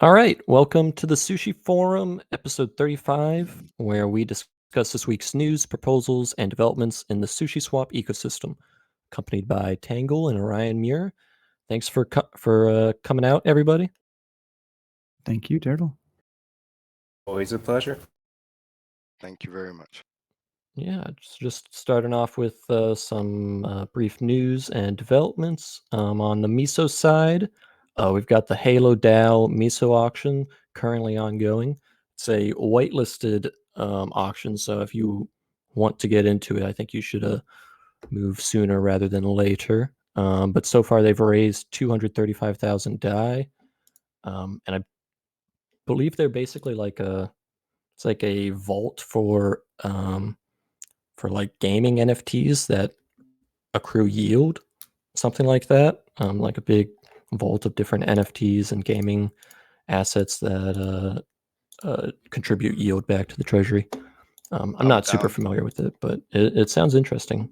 All right, welcome to the Sushi Forum, episode 35, where we discuss this week's news, proposals, and developments in the Sushi Swap ecosystem, accompanied by Tangle and Orion Muir. Thanks for coming out, everybody. Thank you, Turtle. Always a pleasure. Thank you very much. Yeah, just starting off with some brief news and developments. On the miso side, we've got the Halo DAO miso auction currently ongoing. It's a whitelisted auction, so if you want to get into it, I think you should move sooner rather than later. But so far, they've raised 235,000 DAI, and I believe they're basically it's like a vault for like gaming NFTs that accrue yield, something like that. Like a big vault of different NFTs and gaming assets that contribute yield back to the treasury. I'm not super familiar with it, but it sounds interesting.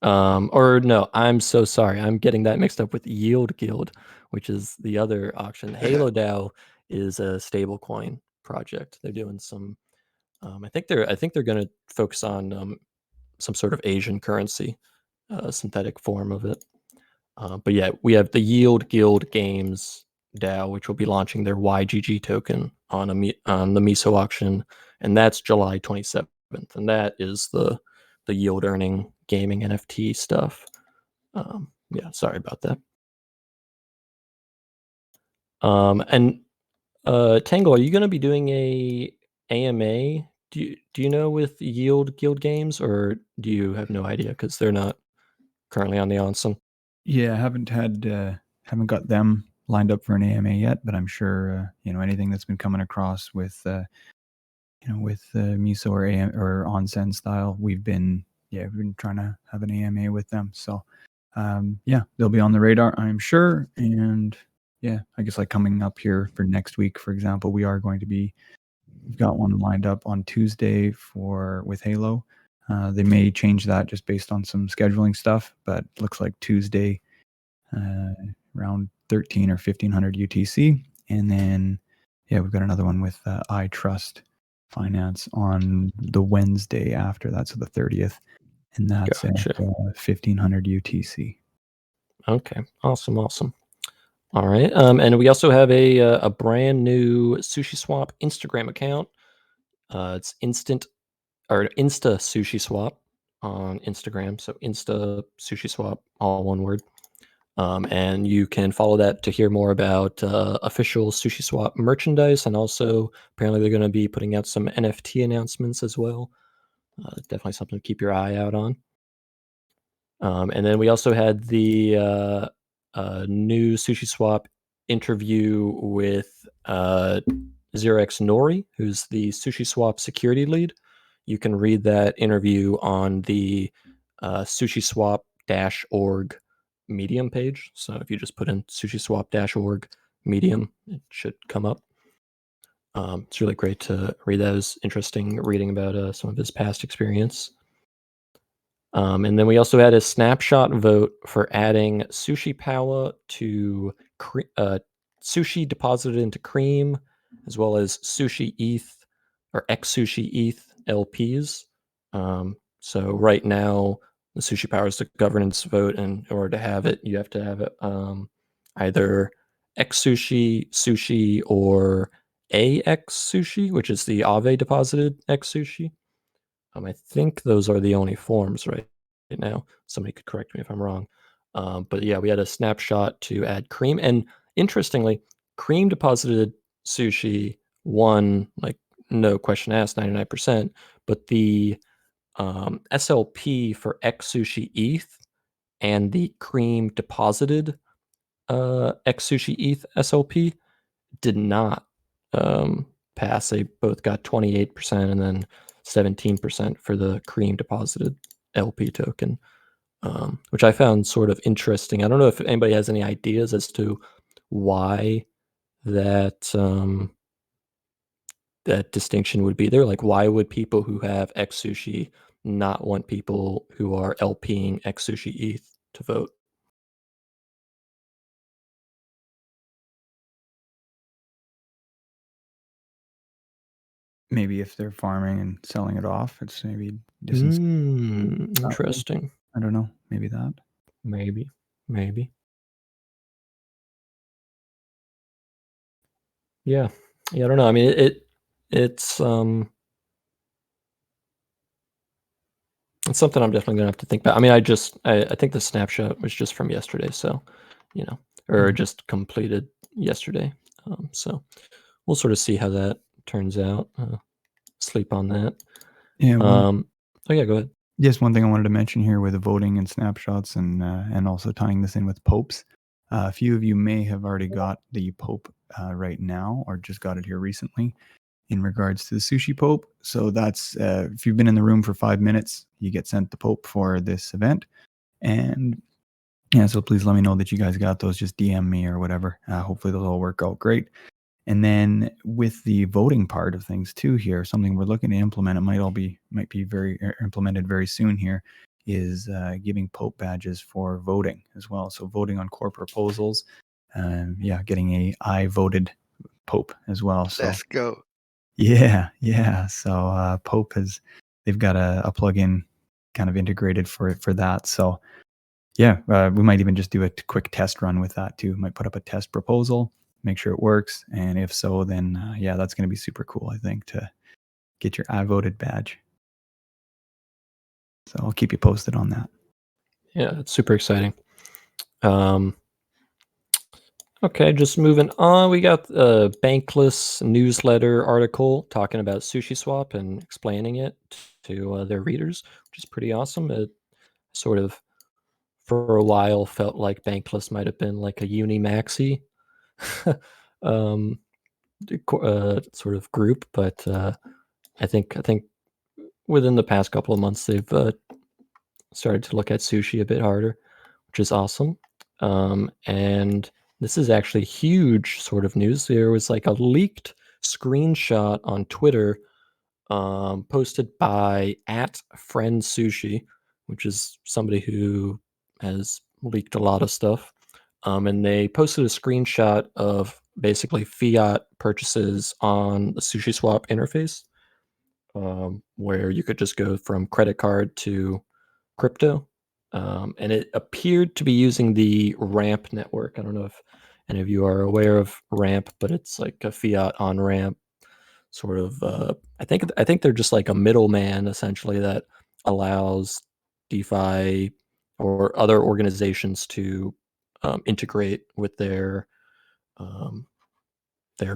Or no, I'm so sorry. I'm getting that mixed up with Yield Guild, which is the other auction. Halo DAO is a stablecoin project. They're doing some. I think they're going to focus on some sort of Asian currency, synthetic form of it. But yeah, we have the Yield Guild Games DAO, which will be launching their YGG token on the MISO auction, and that's July 27th, and that is the yield earning gaming NFT stuff. Yeah, sorry about that. And Tangle, are you going to be doing a AMA? Do you know with Yield Guild Games, or do you have no idea because they're not currently on the onsen? Yeah, I haven't got them lined up for an AMA yet, but I'm sure anything that's been coming across with miso or onsen style, we've been trying to have an AMA with them. So they'll be on the radar, I'm sure. And yeah, I guess like coming up here for next week, for example, we've got one lined up on Tuesday with Halo. They may change that just based on some scheduling stuff, but looks like Tuesday around 13 or 1500 UTC. And then, we've got another one with I Trust Finance on the Wednesday after that, so the 30th. And that's Gotcha. at 1500 UTC. Okay, awesome. All right, and we also have a brand new Sushi Swap Instagram account. It's Insta Sushi Swap on Instagram. So Insta Sushi Swap, all one word. And you can follow that to hear more about official Sushi Swap merchandise, and also apparently they're going to be putting out some NFT announcements as well. Definitely something to keep your eye out on. And then we also had the new Sushi Swap interview with Xerox Nori, who's the Sushi Swap security lead. You can read that interview on the sushiswap-org Medium page. So if you just put in sushiswap-org Medium, it should come up. It's really great to read that. It was interesting reading about some of his past experience. And then we also had a snapshot vote for adding Sushi Power to Sushi deposited into Cream, as well as Sushi ETH or X Sushi ETH LPs. So right now, the Sushi Power is the governance vote, and in order to have it, you have to have it either X Sushi, Sushi, or AX Sushi, which is the Aave deposited X Sushi. I think those are the only forms right now. Somebody could correct me if I'm wrong. But yeah, we had a snapshot to add Cream. And interestingly, Cream deposited Sushi won, like, no question asked, 99%. But the SLP for X Sushi ETH and the Cream deposited X Sushi ETH SLP did not pass. They both got 28% and then 17% for the Cream deposited LP token, which I found sort of interesting. I don't know if anybody has any ideas as to why that that distinction would be there. Like, why would people who have X Sushi not want people who are LPing X Sushi ETH to vote? maybe if they're farming and selling it off, it's maybe distance. Interesting. I don't know. Maybe that. Maybe. Yeah. I don't know. I mean, it's something I'm definitely gonna have to think about. I mean, I think the snapshot was just from yesterday, so or just completed yesterday. So we'll sort of see how that turns out. Sleep on that. Yeah. Oh yeah, go ahead. Just one thing I wanted to mention here with the voting and snapshots, and also tying this in with popes. A few of you may have already got the pope right now, or just got it here recently, in regards to the sushi pope. So that's if you've been in the room for 5 minutes, you get sent the pope for this event. And yeah, so please let me know that you guys got those. Just DM me or whatever. Hopefully those all work out great. And then with the voting part of things too, here, something we're looking to implement, it might be very implemented very soon here, is giving Pope badges for voting as well. So voting on core proposals, getting I voted Pope as well. So Let's go. yeah. So Pope they've got a plugin kind of integrated for that. So yeah, we might even just do a quick test run with that too. Might put up a test proposal, make sure it works, and if so, then that's going to be super cool. I think to get your I voted badge. So I'll keep you posted on that. Yeah, it's super exciting. Okay, just moving on. We got a Bankless newsletter article talking about Sushi Swap and explaining it to their readers, which is pretty awesome. It sort of, for a while, felt like Bankless might have been like a Unimaxi sort of group, but I think within the past couple of months they've started to look at sushi a bit harder, which is awesome. And this is actually huge sort of news. There was like a leaked screenshot on Twitter posted by @friendsushi, which is somebody who has leaked a lot of stuff. And they posted a screenshot of basically fiat purchases on the Sushi Swap interface, where you could just go from credit card to crypto. And it appeared to be using the RAMP network. I don't know if any of you are aware of RAMP, but it's like a fiat on ramp sort of. I think they're just like a middleman essentially that allows DeFi or other organizations to integrate with their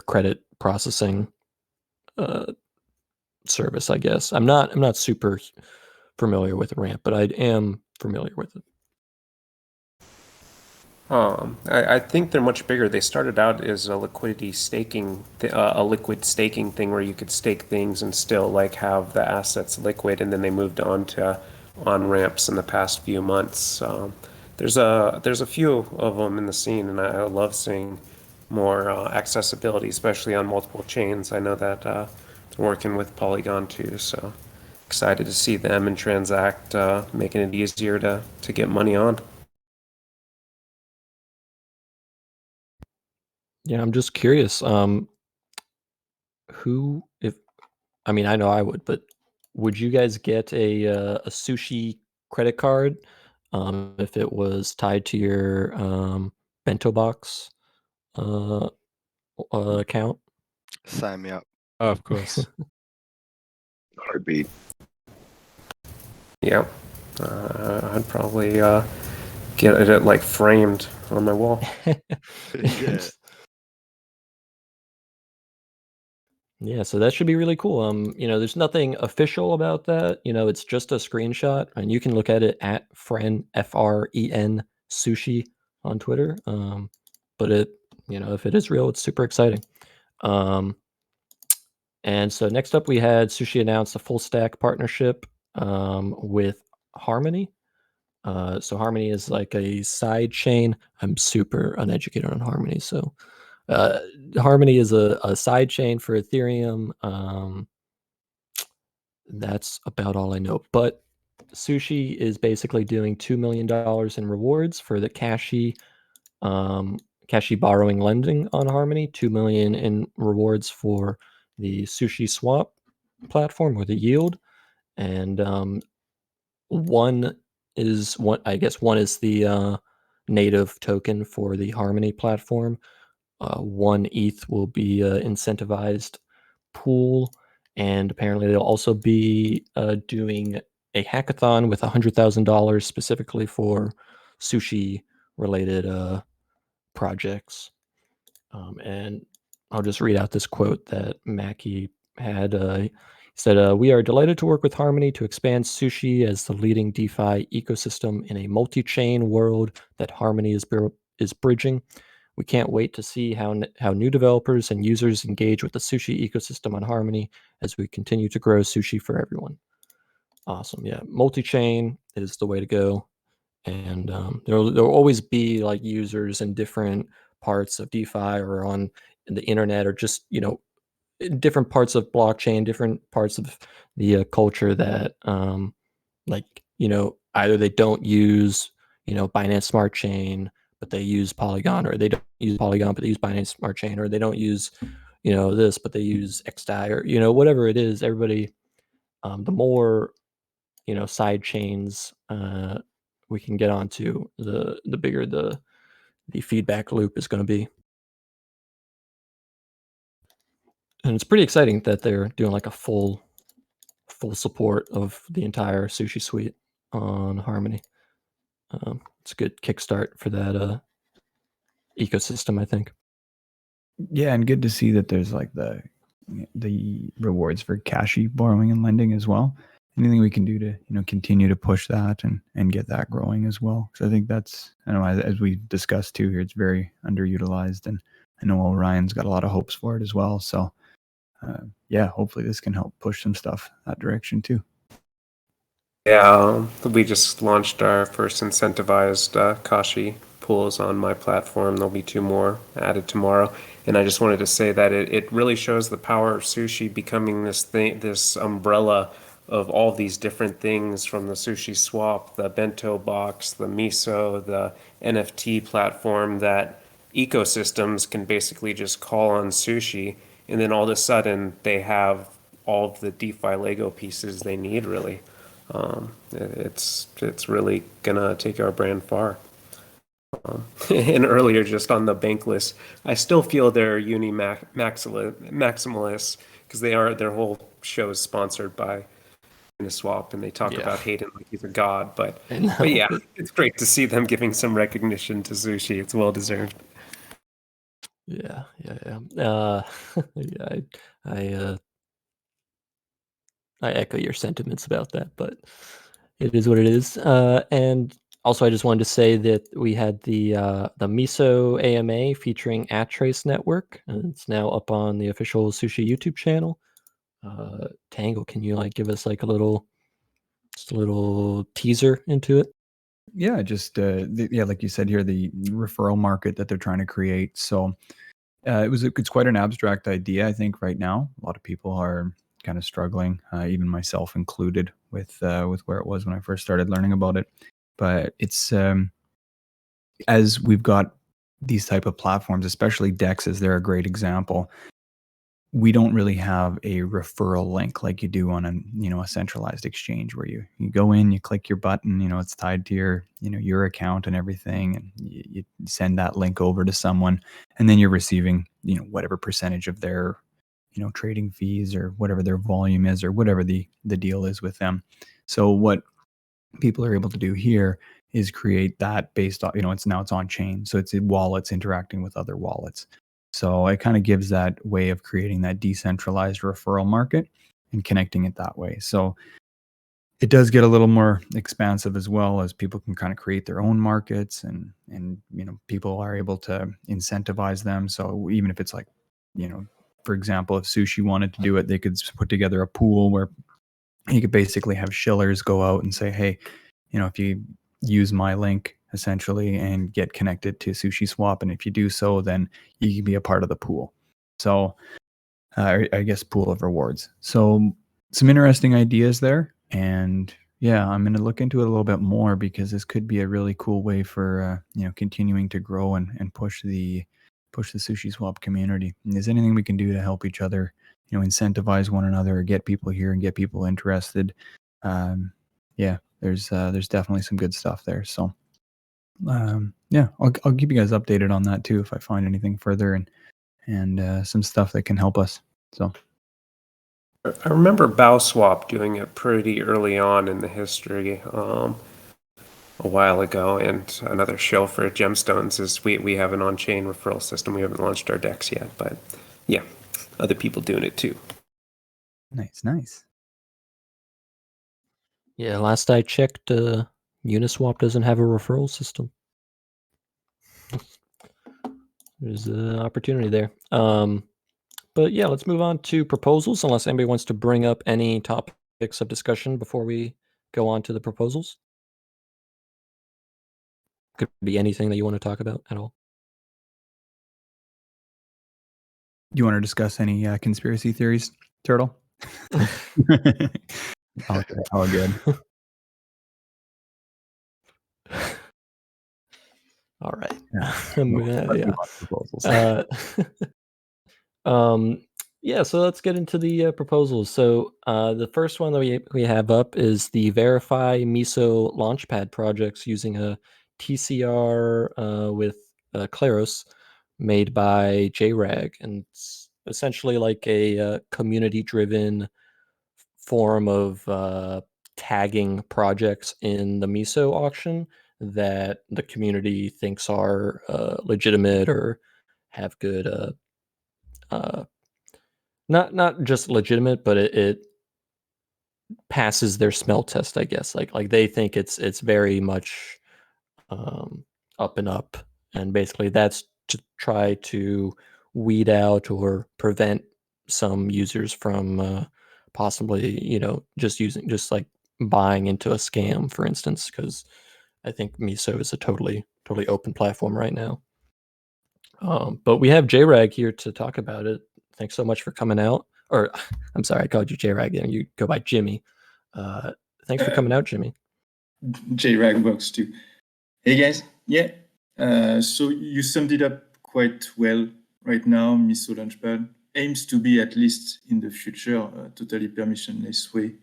credit processing service. I guess I'm not super familiar with RAMP, but I am familiar with it. I think they're much bigger. They started out as a liquidity staking, a liquid staking thing where you could stake things and still like have the assets liquid, and then they moved on to on ramps in the past few months. There's a few of them in the scene, and I love seeing more accessibility, especially on multiple chains. I know that they're working with Polygon too, so excited to see them and Transact making it easier to get money on. Yeah, I'm just curious. Who, if I mean, I know I would, but would you guys get a sushi credit card if it was tied to your bento box account? Sign me up. Of course. Heartbeat. Yeah, I'd probably get it like framed on my wall. Yeah. Yeah, so that should be really cool. There's nothing official about that. It's just a screenshot, and you can look at it at FREN sushi on Twitter. But if it is real, it's super exciting. And so next up, we had Sushi announce a full stack partnership with Harmony. So Harmony is like a side chain. I'm super uneducated on Harmony, so Harmony is a side chain for Ethereum. That's about all I know. But Sushi is basically doing $2 million in rewards for the Cashi borrowing lending on Harmony, 2 million in rewards for the Sushi swap. platform or the yield, and one is one. I guess one is the native token for the Harmony platform. 1 ETH will be incentivized pool, and apparently they'll also be doing a hackathon with $100,000 specifically for sushi related projects. And I'll just read out this quote that Mackie had. He said, "We are delighted to work with Harmony to expand Sushi as the leading DeFi ecosystem in a multi-chain world that Harmony is bridging. We can't wait to see how new developers and users engage with the Sushi ecosystem on Harmony as we continue to grow Sushi for everyone." Awesome. Yeah, multi-chain is the way to go. And there'll always be like users in different parts of DeFi or on the internet, or just in different parts of blockchain, different parts of the culture that either they don't use Binance Smart Chain, but they use Polygon, or they don't use Polygon but they use Binance Smart Chain, or they don't use this but they use XDAI, or whatever it is. Everybody, the more side chains we can get onto, the bigger the feedback loop is going to be. And it's pretty exciting that they're doing like a full support of the entire Sushi suite on Harmony. It's a good kickstart for that ecosystem, I think. Yeah, and good to see that there's like the rewards for cashy borrowing and lending as well. Anything we can do to continue to push that and get that growing as well. So I think that's, I know, as we discussed too here, it's very underutilized, and I know Orion's got a lot of hopes for it as well. So yeah, hopefully this can help push some stuff that direction too. Yeah, we just launched our first incentivized Kashi pools on my platform. There'll be 2 more added tomorrow. And I just wanted to say that it really shows the power of Sushi becoming this umbrella of all these different things, from the Sushi Swap, the Bento Box, the Miso, the NFT platform, that ecosystems can basically just call on Sushi, and then all of a sudden they have all of the DeFi Lego pieces they need, really. It's really gonna take our brand far. And earlier, just on the Bankless, I still feel they're maximalists, because their whole show is sponsored by Uniswap, and they talk Yeah. about Hayden like he's a god. But I know. yeah, it's great to see them giving some recognition to Sushi. It's well deserved. Yeah. Yeah, I echo your sentiments about that, but it is what it is. And also, I just wanted to say that we had the Miso AMA featuring @Trace Network, and it's now up on the official Sushi YouTube channel. Tangle, can you give us like a little teaser into it? Yeah, just like you said here, the referral market that they're trying to create. So it's quite an abstract idea, I think, right now. A lot of people are kind of struggling, even myself included, with where it was when I first started learning about it. But it's as we've got these type of platforms, especially DEXs, they're a great example. We don't really have a referral link like you do on a centralized exchange, where you go in, you click your button, it's tied to your account and everything, and you send that link over to someone, and then you're receiving whatever percentage of their trading fees, or whatever their volume is, or whatever the deal is with them. So what people are able to do here is create that based on, it's on chain, so it's wallets interacting with other wallets. So it kind of gives that way of creating that decentralized referral market and connecting it that way. So it does get a little more expansive, as well, as people can kind of create their own markets, and people are able to incentivize them. So even if it's like, for example, if Sushi wanted to do it, they could put together a pool where you could basically have shillers go out and say, hey, if you use my link essentially and get connected to Sushi Swap, and if you do so, then you can be a part of the pool. So I guess pool of rewards. So some interesting ideas there. And yeah, I'm going to look into it a little bit more, because this could be a really cool way for continuing to grow and push the Sushi Swap community. And is anything we can do to help each other incentivize one another, get people here and get people interested. There's definitely some good stuff there. So I'll keep you guys updated on that too if I find anything further and some stuff that can help us. So I remember BowSwap doing it pretty early on in the history, a while ago. And another show for Gemstones is we have an on-chain referral system. We haven't launched our decks yet, but yeah, other people doing it too. nice. Yeah, last I checked, Uniswap doesn't have a referral system. There's an opportunity there. But yeah, let's move on to proposals, unless anybody wants to bring up any topics of discussion before we go on to the proposals. Could be anything that you want to talk about at all. Do you want to discuss any conspiracy theories, Turtle? Okay, all good. All right. Yeah. Proposals. Yeah, so let's get into the proposals. So the first one that we have up is the Verify Miso Launchpad projects using a TCR with Claros made by JRAG, and it's essentially like a community-driven form of tagging projects in the Miso auction that the community thinks are legitimate or have good not just legitimate, but it passes their smell test, I guess. Like they think it's very much up and up, and basically that's to try to weed out or prevent some users from possibly just like buying into a scam, for instance, because I think Miso is a totally open platform right now. But we have JRAG here to talk about it. Thanks so much for coming out. Or I'm sorry, I called you JRAG and you go by Jimmy. Thanks for coming out, Jimmy. JRAG works too. Hey guys, yeah. So you summed it up quite well right now. Miso Launchpad aims to be, at least in the future, a totally permissionless way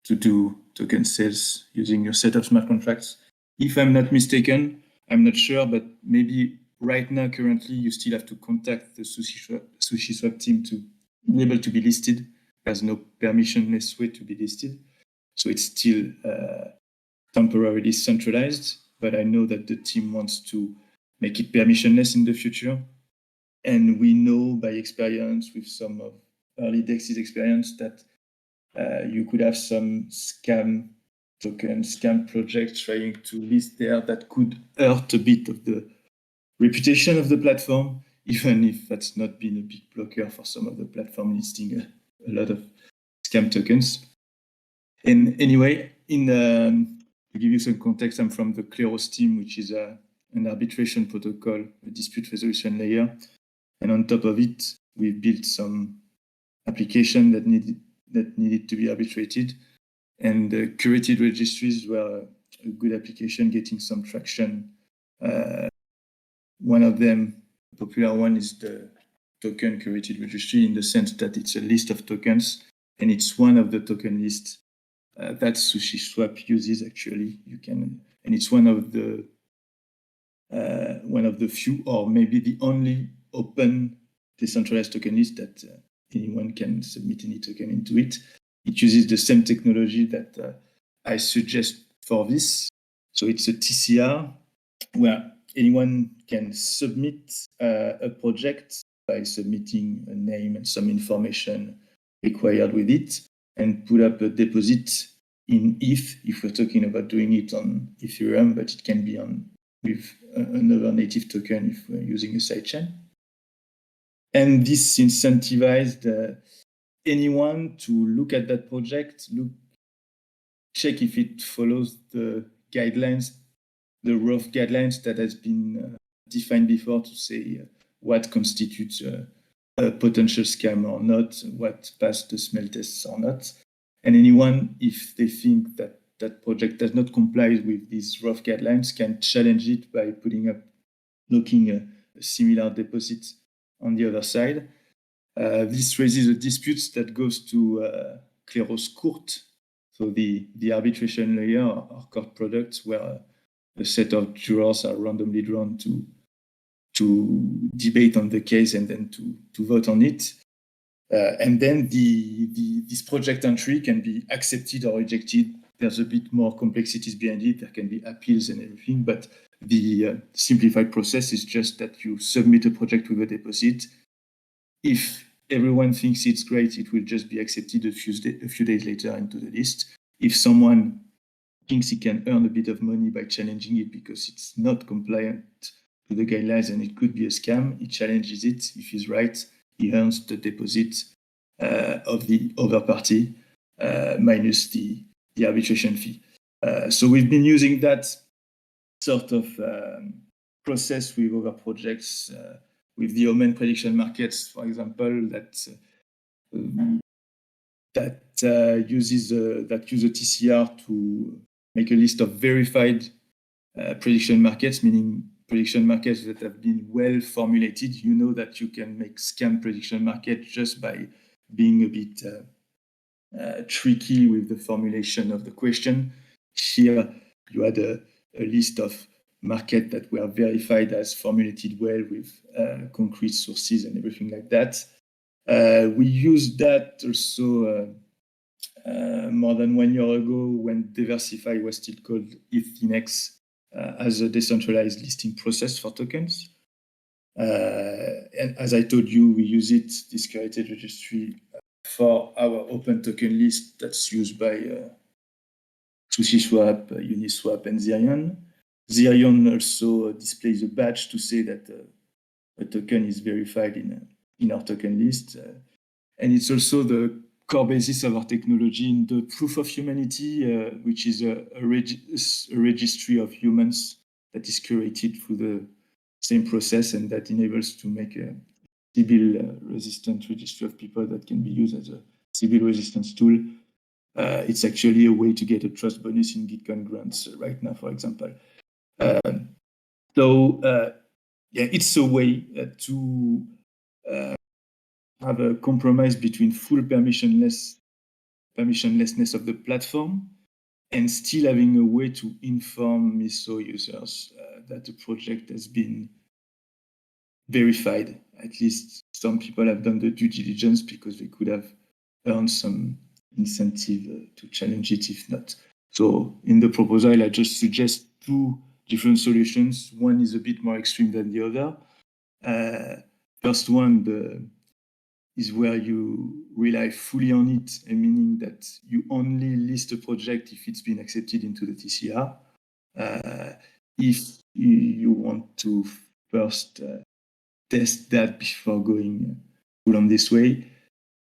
to do token sales using your set of smart contracts. If I'm not mistaken, I'm not sure, but maybe right now, currently, you still have to contact the Sushi Swap team to be able to be listed. There's no permissionless way to be listed. So it's still temporarily centralized, but I know that the team wants to make it permissionless in the future. And we know by experience with some of early DEX's experience that you could have some scam projects trying to list there that could hurt a bit of the reputation of the platform, even if that's not been a big blocker for some of the platform listing a lot of scam tokens. And anyway, to give you some context, I'm from the Claros team, which is an arbitration protocol, a dispute resolution layer. And on top of it, we've built some application that needed to be arbitrated. And curated registries were a good application getting some traction. One of them, the popular one, is the token curated registry, in the sense that it's a list of tokens, and it's one of the token lists that Sushi Swap uses. Actually, and it's one of the few, or maybe the only, open decentralized token list that anyone can submit any token into it. It uses the same technology that I suggest for this. So it's a TCR where anyone can submit a project by submitting a name and some information required with it, and put up a deposit in ETH, if we're talking about doing it on Ethereum, but it can be with another native token if we're using a sidechain. And this incentivized anyone to look at that project, check if it follows the guidelines, the rough guidelines that has been defined before, to say what constitutes a potential scam or not, what passed the smell tests or not. And anyone, if they think that that project does not comply with these rough guidelines, can challenge it by looking a similar deposit on the other side. This raises a dispute that goes to Kleros Court, so the arbitration layer or court products where a set of jurors are randomly drawn to debate on the case and then to vote on it. And then this project entry can be accepted or rejected. There's a bit more complexities behind it. There can be appeals and everything, but the simplified process is just that you submit a project with a deposit. If everyone thinks it's great, it will just be accepted a few days later into the list. If someone thinks he can earn a bit of money by challenging it because it's not compliant to the guidelines and it could be a scam, he challenges it. If he's right, he earns the deposit of the other party minus the arbitration fee. So we've been using that sort of process with other projects, with the Omen prediction markets, for example, that use a TCR to make a list of verified prediction markets, meaning prediction markets that have been well formulated. You know that you can make scam prediction market just by being a bit tricky with the formulation of the question. Here, you had a list of markets that were verified as formulated well with concrete sources and everything like that. We used that also more than 1 year ago when Diversify was still called Ethinex as a decentralized listing process for tokens. And as I told you, we use it, this curated registry, for our open token list that's used by Sushi Swap, Uniswap, and Zerion. Zerion also displays a badge to say that a token is verified in our token list. And it's also the core basis of our technology in the proof of humanity, which is a registry of humans that is curated through the same process and that enables to make a Sybil resistant registry of people that can be used as a Sybil resistance tool. It's actually a way to get a trust bonus in Gitcoin grants right now, for example. Yeah, it's a way to have a compromise between full permissionlessness of the platform and still having a way to inform MISO users that the project has been verified. At least some people have done the due diligence because they could have earned some incentive to challenge it if not. So in the proposal, I just suggest two different solutions. One is a bit more extreme than the other. First one is where you rely fully on it, and meaning that you only list a project if it's been accepted into the TCR. If you want to first test that before going full on this way,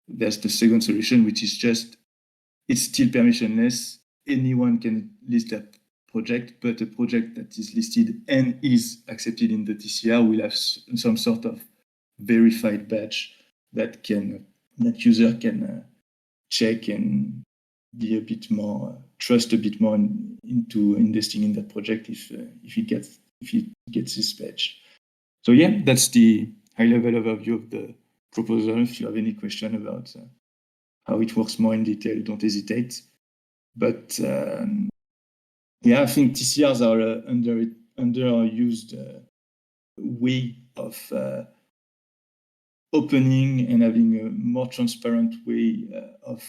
there's the second solution, which is just, it's still permissionless. Anyone can list that project, but a project that is listed and is accepted in the TCR will have some sort of verified badge that user can check and be a bit more trust a bit more into investing in that project if he gets this badge. So yeah, that's the high level overview of the proposal. If you have any question about how it works more in detail, don't hesitate. But yeah, I think TCRs are underused way of opening and having a more transparent way of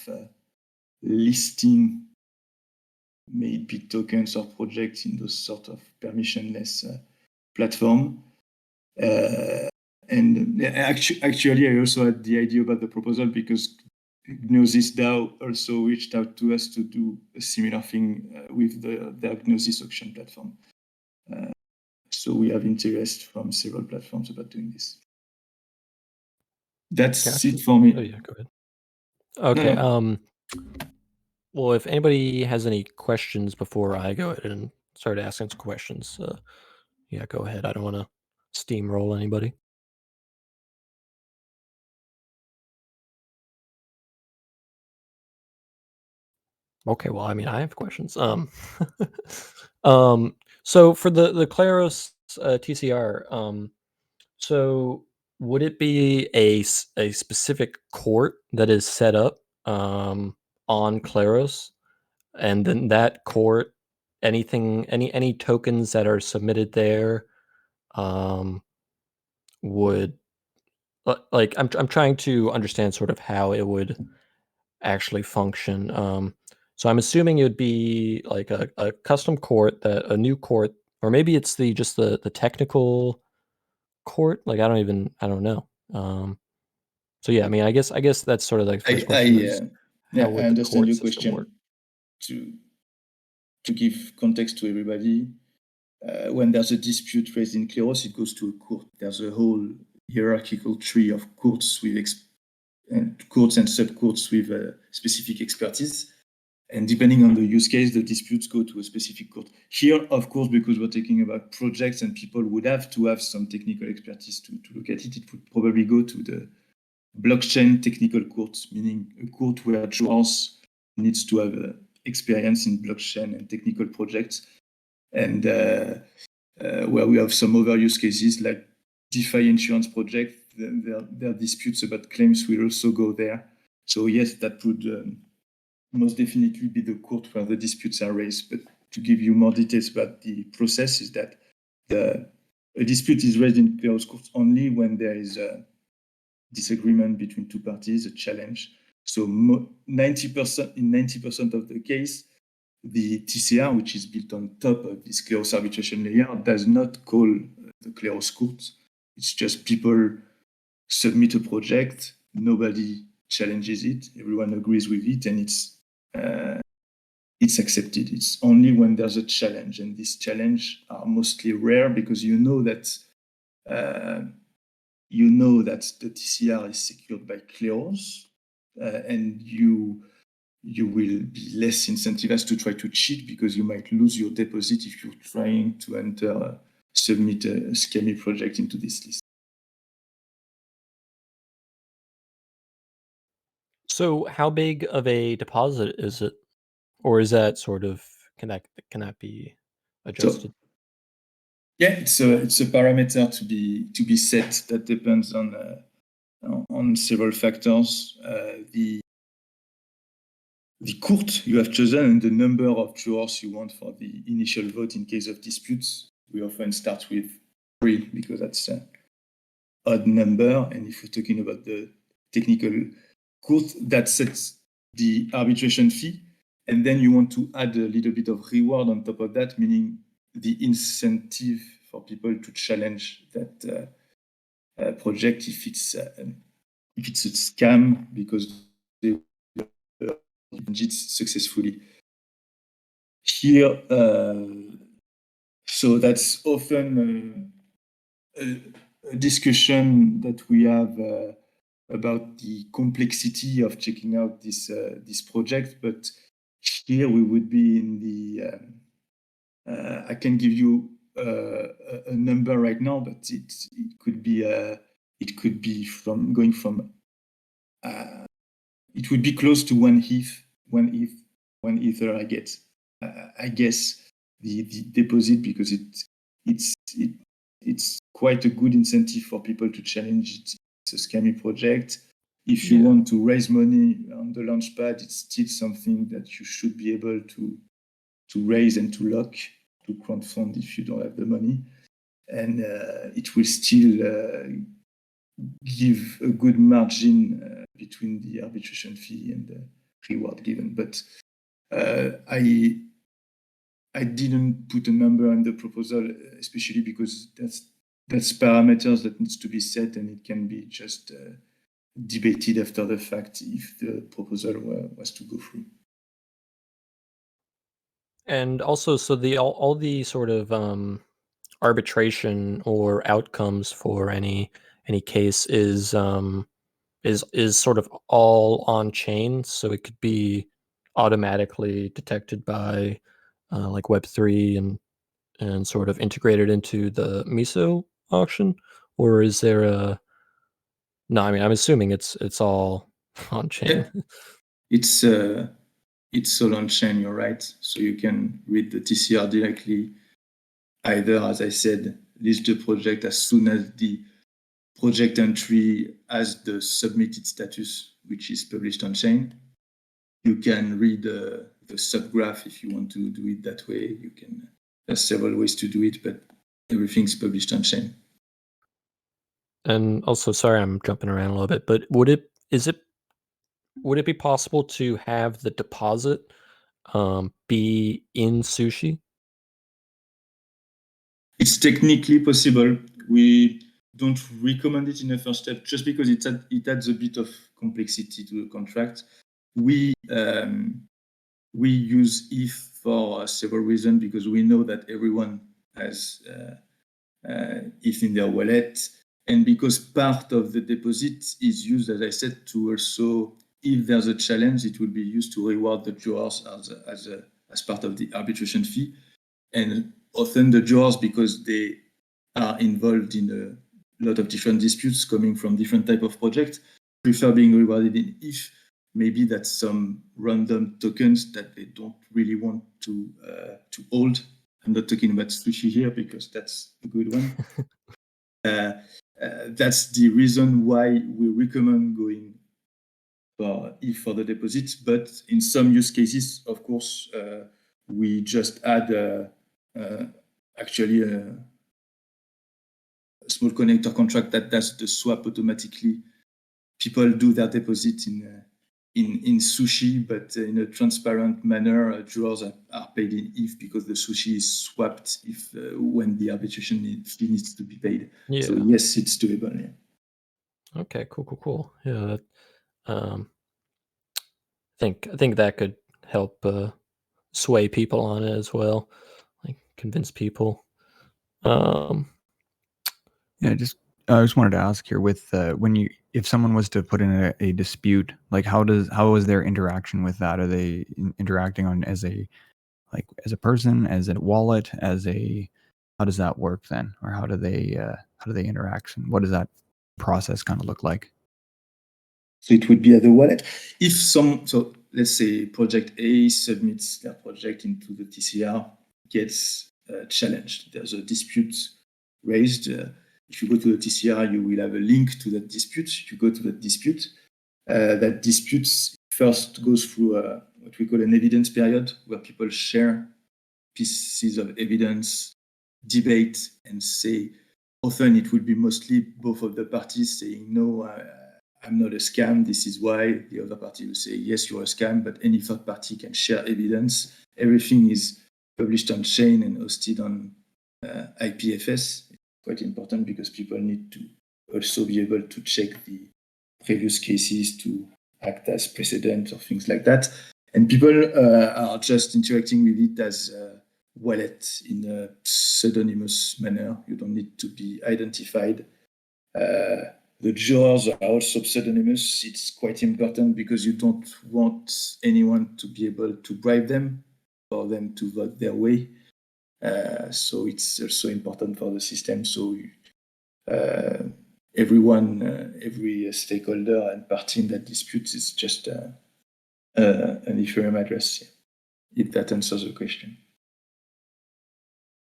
listing maybe tokens or projects in those sort of permissionless platform. And actually, I also had the idea about the proposal because Gnosis DAO also reached out to us to do a similar thing with their Gnosis auction platform. So we have interest from several platforms about doing this. That's it for me. Oh yeah, go ahead. Okay. No. Well, if anybody has any questions before I go ahead and start asking some questions, yeah, go ahead. I don't want to steamroll anybody. Okay, well, I mean, I have questions. So for the Claros TCR, so would it be a specific court that is set up on Claros, and then that court, any tokens that are submitted there would like I'm trying to understand sort of how it would actually function. So I'm assuming it would be like a custom court, a new court, or maybe it's just the technical court. Like I don't know. So yeah, I mean, I guess that's sort of like the first question is Yeah, how I would the understand court your system work? question. To give context to everybody, when there's a dispute raised in Kleros, it goes to a court. There's a whole hierarchical tree of courts with courts and subcourts with specific expertise. And depending on the use case, the disputes go to a specific court. Here, of course, because we're talking about projects and people would have to have some technical expertise to look at it, it would probably go to the blockchain technical court, meaning a court where jurors needs to have experience in blockchain and technical projects, and where we have some other use cases like DeFi insurance project, their disputes about claims will also go there. So yes, that would most definitely be the court where the disputes are raised. But to give you more details about the process is that a dispute is raised in Kleros courts only when there is a disagreement between two parties, a challenge. So 90% of the case, the TCR, which is built on top of this Kleros arbitration layer, does not call the Kleros court. It's just people submit a project, nobody challenges it, everyone agrees with it, and it's accepted. It's only when there's a challenge, and these challenges are mostly rare because you know that the TCR is secured by Kleros, and you will be less incentivized to try to cheat because you might lose your deposit if you're trying to submit a scammy project into this list. So how big of a deposit is it, or is that sort of can that be adjusted? So, yeah, it's a parameter to be set that depends on several factors. The court you have chosen and the number of jurors you want for the initial vote in case of disputes. We often start with 3 because that's an odd number. And if we're talking about the technical court, that sets the arbitration fee. And then you want to add a little bit of reward on top of that, meaning the incentive for people to challenge that project if it's a scam because they it successfully. Here, so that's often a discussion that we have about the complexity of checking out this project. But here we would be in the. I can give you a number right now, but it could be from going from. It would be close to one ether. I guess the deposit because it's quite a good incentive for people to challenge it. It's a scammy project. If you want to raise money on the launchpad, it's still something that you should be able to raise and to lock, to crowdfund if you don't have the money. And it will still give a good margin between the arbitration fee and the reward given. But I didn't put a number in the proposal, especially because that's parameters that needs to be set, and it can be just debated after the fact if the proposal was to go through. And also, so all the sort of arbitration or outcomes for any case is sort of all on chain, so it could be automatically detected by like Web3 and sort of integrated into the MISO auction, or is there a? No, I mean I'm assuming it's all on chain. Yeah. It's all on chain. You're right. So you can read the TCR directly. Either, as I said, list the project as soon as the project entry as the submitted status, which is published on chain. You can read the subgraph if you want to do it that way. You can. There's several ways to do it, but everything's published on chain. And also, sorry, I'm jumping around a little bit, but would it be possible to have the deposit be in Sushi? It's technically possible. We don't recommend it in the first step just because it adds a bit of complexity to the contract. We use ETH for several reasons because we know that everyone has ETH in their wallet, and because part of the deposit is used, as I said, to also, if there's a challenge, it will be used to reward the drawers as part of the arbitration fee. And often the drawers, because they are involved in a lot of different disputes coming from different type of projects, prefer being rewarded in ETH. Maybe that's some random tokens that they don't really want to hold. I'm not talking about Sushi here because that's a good one. That's the reason why we recommend going for ETH for the deposits. But in some use cases, of course, we just add actually a small connector contract that does the swap automatically. People do their deposit in Sushi, but in a transparent manner. Drawers are paid in ETH because the Sushi is swapped if when the arbitration fee needs to be paid. Yeah. So yes, it's doable. Yeah. Okay. Cool. Yeah. I think that could help sway people on it as well, like convince people. Yeah, I just wanted to ask here with if someone was to put in a dispute, like how is their interaction with that? Are they interacting on as a person, as a wallet, how does that work then, or how do they interact, and what does that process kind of look like? So it would be at the wallet. So let's say project A submits their project into the TCR, gets challenged. There's a dispute raised. If you go to the TCR, you will have a link to that dispute. If you go to that dispute first goes through what we call an evidence period, where people share pieces of evidence, debate, and say, often it will be mostly both of the parties saying, no, I'm not a scam, this is why. The other party will say, yes, you're a scam, but any third party can share evidence. Everything is published on chain and hosted on IPFS. Quite important because people need to also be able to check the previous cases to act as precedent or things like that. And people are just interacting with it as a wallet in a pseudonymous manner. You don't need to be identified. The drawers are also pseudonymous. It's quite important because you don't want anyone to be able to bribe them or them to vote their way. So it's also important for the system. So everyone, every stakeholder and party in that dispute is just an Ethereum address, if that answers the question.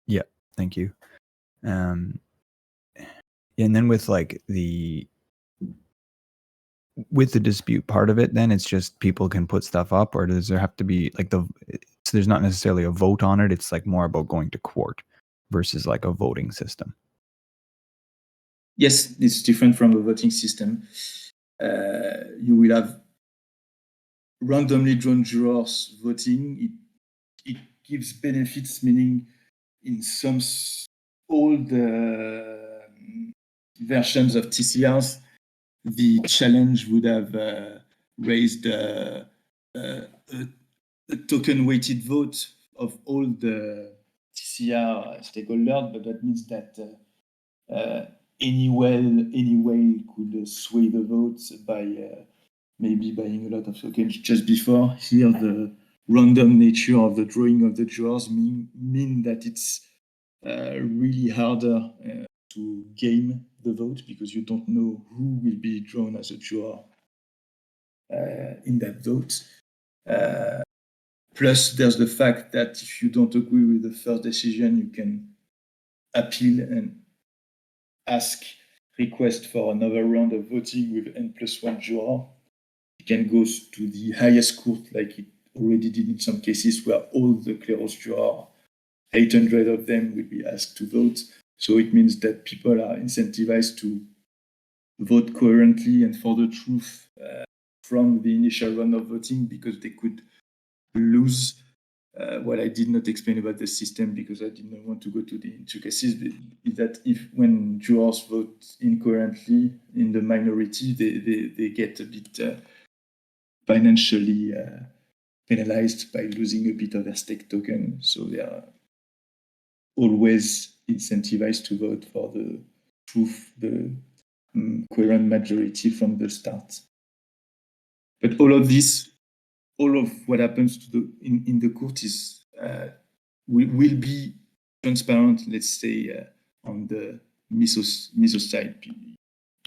Yeah, thank you. And then with the dispute part of it, then it's just people can put stuff up, or does there have to be so there's not necessarily a vote on it? It's more about going to court versus a voting system. Yes, it's different from the voting system. You will have randomly drawn jurors voting. It gives benefits, meaning in some old versions of TCRs, the challenge would have raised a token-weighted vote of all the TCR stakeholders, but that means that any way could sway the votes by maybe buying a lot of tokens just before. Here, the random nature of the drawing of the drawers mean that it's really harder to game the vote because you don't know who will be drawn as a drawer in that vote. Plus, there's the fact that if you don't agree with the first decision, you can appeal and ask request for another round of voting with n+1 juror, it can go to the highest court, like it already did in some cases, where all the clearance jurors, 800 of them, will be asked to vote. So it means that people are incentivized to vote coherently and for the truth from the initial round of voting, because they could lose. What I did not explain about the system, because I did not want to go to the intricacies, is that if when jurors vote incoherently in the minority, they get a bit financially penalized by losing a bit of their stake token. So they are always incentivized to vote for the truth, the coherent majority from the start. But all of this, all of what happens to in the court is will be transparent, let's say, on the MISO side.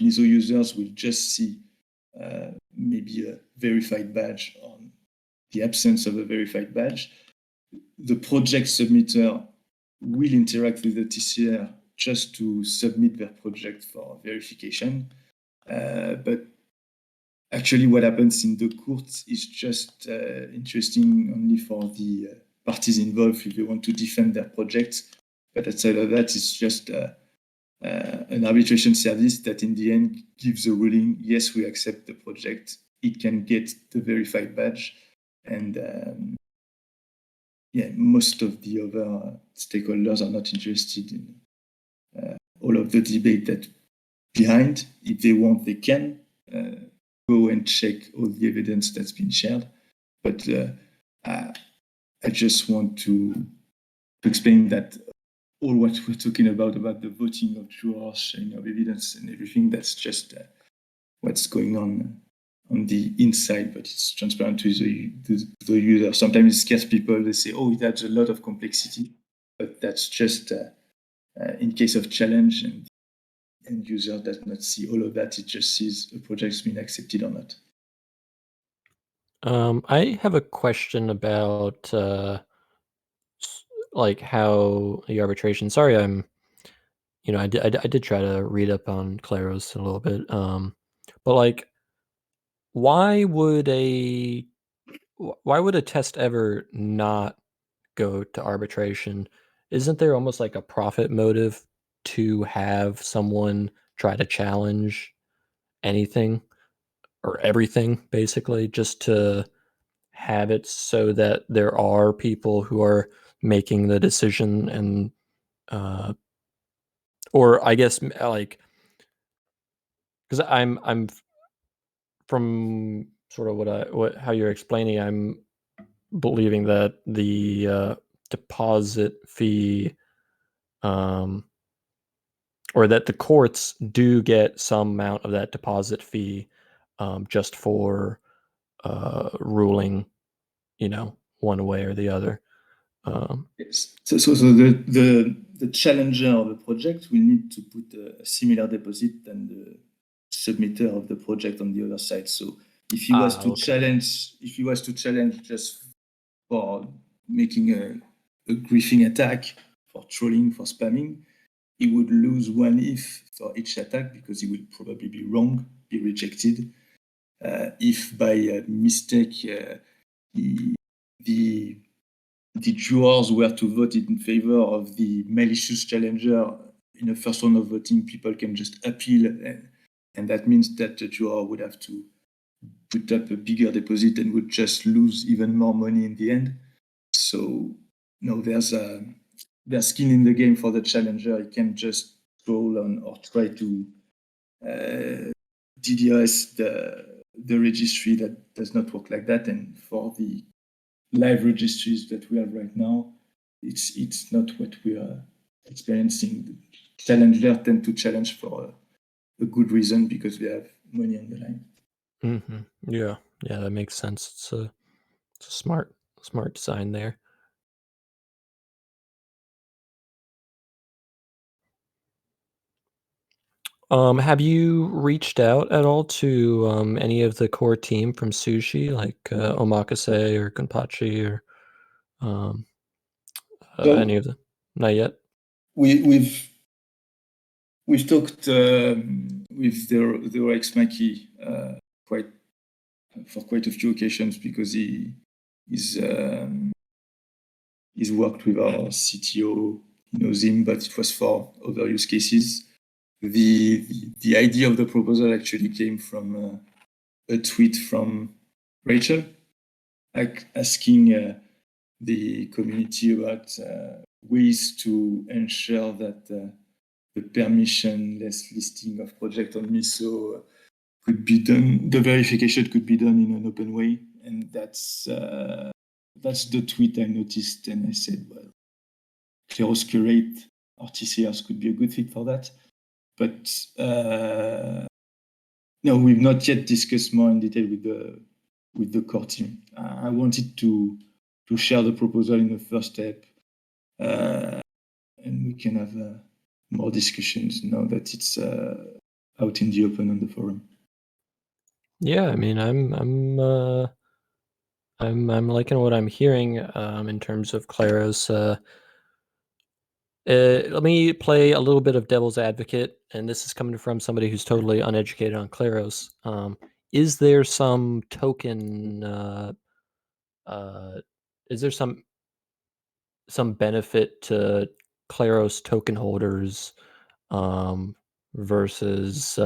MISO users will just see maybe a verified badge on the absence of a verified badge. The project submitter will interact with the TCR just to submit their project for verification. But actually, what happens in the court is just interesting only for the parties involved if they want to defend their project. But outside of that, it's just an arbitration service that in the end gives a ruling, yes, we accept the project. It can get the verified badge. And most of the other stakeholders are not interested in all of the debate that behind. If they want, they can go and check all the evidence that's been shared. But I just want to explain that all what we're talking about the voting of jurors, sharing of evidence and everything, that's just what's going on the inside, but it's transparent to the user. Sometimes it scares people. They say, oh, it adds a lot of complexity, but that's just in case of challenge, and end user does not see all of that. It just sees a project's been accepted or not. I have a question about like how the arbitration. Sorry, I did try to read up on Claros a little bit. But like, why would a test ever not go to arbitration? Isn't there almost like a profit motive to have someone try to challenge anything or everything, basically, just to have it so that there are people who are making the decision and or I guess like, because I'm from sort of how you're explaining, I'm believing that the deposit fee, or that the courts do get some amount of that deposit fee, just for ruling, one way or the other. Yes. So the challenger of the project will need to put a similar deposit than the submitter of the project on the other side. So if he was to challenge just for making a griefing attack, for trolling, for spamming, he would lose one if for each attack, because he would probably be wrong, be rejected. If by mistake the jurors were to vote in favor of the malicious challenger in the first round of voting, people can just appeal, and that means that the juror would have to put up a bigger deposit and would just lose even more money in the end. So there's skin in the game for the challenger. He can just troll on or try to DDoS the registry. That does not work like that. And for the live registries that we have right now, it's not what we are experiencing. The challengers tend to challenge for a good reason, because they have money on the line. Mm-hmm. Yeah, that makes sense. It's a smart design there. Have you reached out at all to any of the core team from Sushi, like Omakase or Gunpachi or So any of them? Not yet. we've we've talked with the ex Maki for quite a few occasions because he's worked with our CTO, he knows him, but it was for other use cases. The idea of the proposal actually came from a tweet from Rachel, asking the community about ways to ensure that the permissionless listing of project on Miso could be done, the verification could be done in an open way. And that's the tweet I noticed, and I said, well, Kleros Curate or TCRs could be a good fit for that. But no, we've not yet discussed more in detail with the core team. I wanted to share the proposal in the first step, and we can have more discussions now that it's out in the open on the forum. Yeah, I mean, I'm liking what I'm hearing in terms of Claros. Let me play a little bit of devil's advocate, and this is coming from somebody who's totally uneducated on Claros. Is there some token? Is there some benefit to Claros token holders versus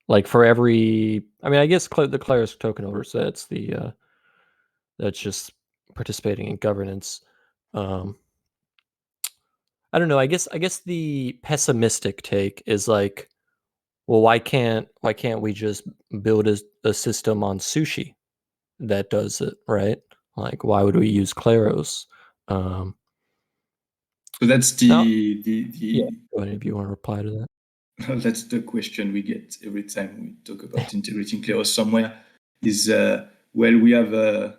like for every? I mean, I guess the Claros token holders. That's just participating in governance. I don't know. I guess the pessimistic take is like, well, why can't we just build a system on Sushi that does it, right? Like, why would we use Claros? So that's Yeah. the Go ahead if you want to reply to that. that's the question we get every time we talk about integrating Kleros somewhere. Is well, we have a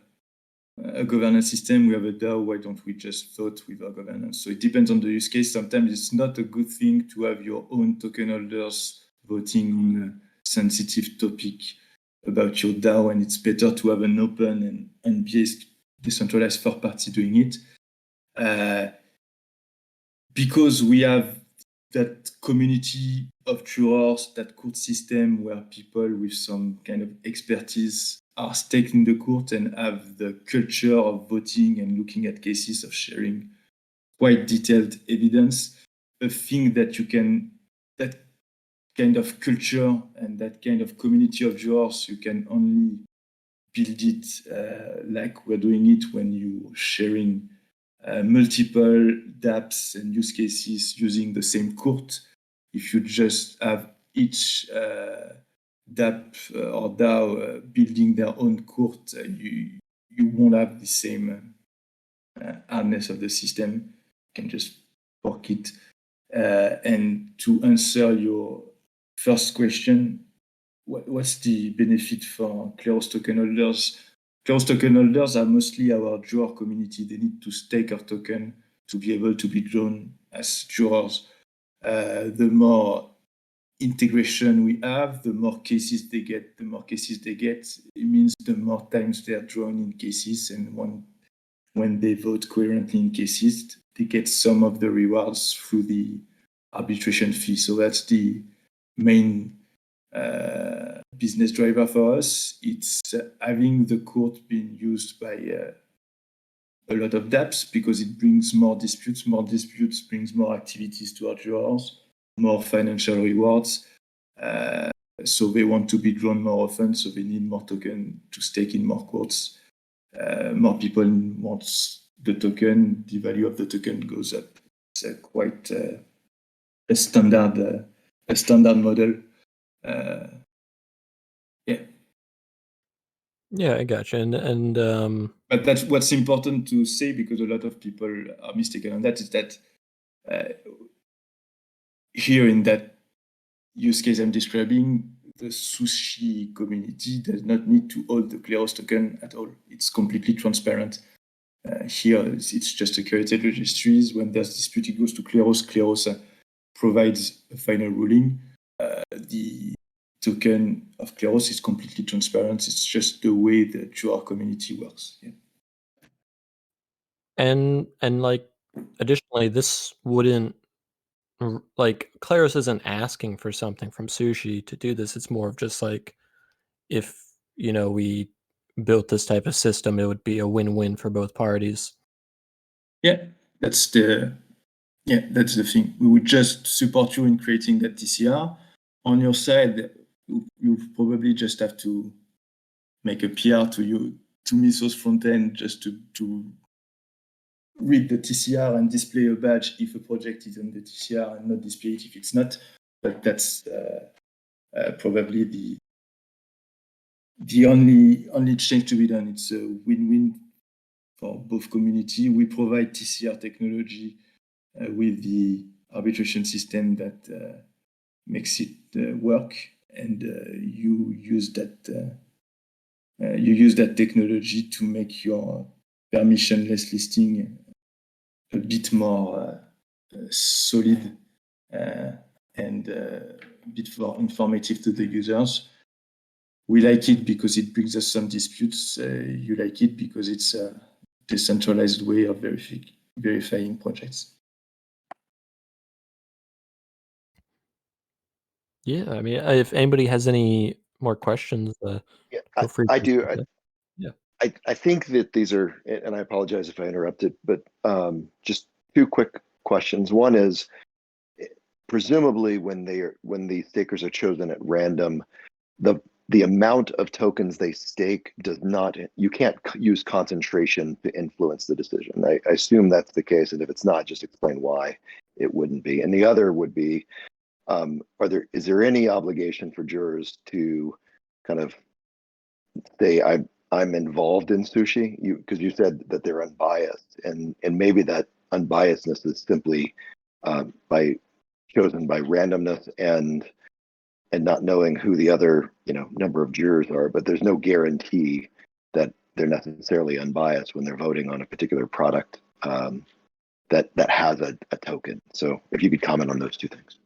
governance system, we have a DAO, why don't we just vote with our governance? So it depends on the use case. Sometimes it's not a good thing to have your own token holders voting on a sensitive topic about your DAO, and it's better to have an open and decentralized third party doing it. Because we have that community of jurors, that court system where people with some kind of expertise are staked in the court and have the culture of voting and looking at cases, of sharing quite detailed evidence. A thing that that kind of culture and that kind of community of jurors, you can only build it like we're doing it when you're sharing multiple dApps and use cases using the same court. If you just have each dApp or DAO building their own court, you won't have the same hardness of the system. You can just fork it. And to answer your first question, what's the benefit for Kleros token holders? Kleros token holders are mostly our juror community. They need to stake our token to be able to be drawn as jurors. The more integration we have, the more cases they get. It means the more times they are drawn in cases, and when they vote coherently in cases, they get some of the rewards through the arbitration fee. So that's the main business driver for us. It's having the court being used by a lot of dApps because it brings more disputes. More disputes brings more activities to our jurors, more financial rewards. So they want to be drawn more often, so they need more token to stake in more courts. More people want the token, the value of the token goes up. It's quite a standard model. Yeah, I gotcha. And but that's what's important to say, because a lot of people are mistaken on that, is that here in that use case I'm describing, the Sushi community does not need to hold the Kleros token at all. It's completely transparent. Here, it's just a curated registries. When there's dispute, it goes to Kleros. Kleros provides a final ruling. The token of Kleros is completely transparent. It's just the way the juror community works. Yeah. and like additionally, this wouldn't like Claris isn't asking for something from Sushi to do this. It's more of just like if we built this type of system, it would be a win-win for both parties. Yeah, that's the thing. We would just support you in creating that TCR. On your side, you probably just have to make a PR to Miso's front end just to read the TCR and display a badge if a project is on the TCR and not display it if it's not. But that's probably the only change to be done. It's a win-win for both community. We provide TCR technology with the arbitration system that makes it work, and you use that technology to make your permissionless listing a bit more solid and a bit more informative to the users. We like it because it brings us some disputes. You like it because it's a decentralized way of verifying projects. Yeah, I mean, if anybody has any more questions, Yeah, feel free I to do. start it. Yeah. I think that these are, and I apologize if I interrupted, but just two quick questions. One is, presumably when the stakers are chosen at random, the amount of tokens they stake does not, you can't use concentration to influence the decision. I assume that's the case, and if it's not, just explain why it wouldn't be. And the other would be, is there any obligation for jurors to kind of say I'm involved in Sushi? Because you said that they're unbiased, and maybe that unbiasedness is simply by chosen by randomness and not knowing who the other number of jurors are, but there's no guarantee that they're necessarily unbiased when they're voting on a particular product that has a token. So if you could comment on those two things.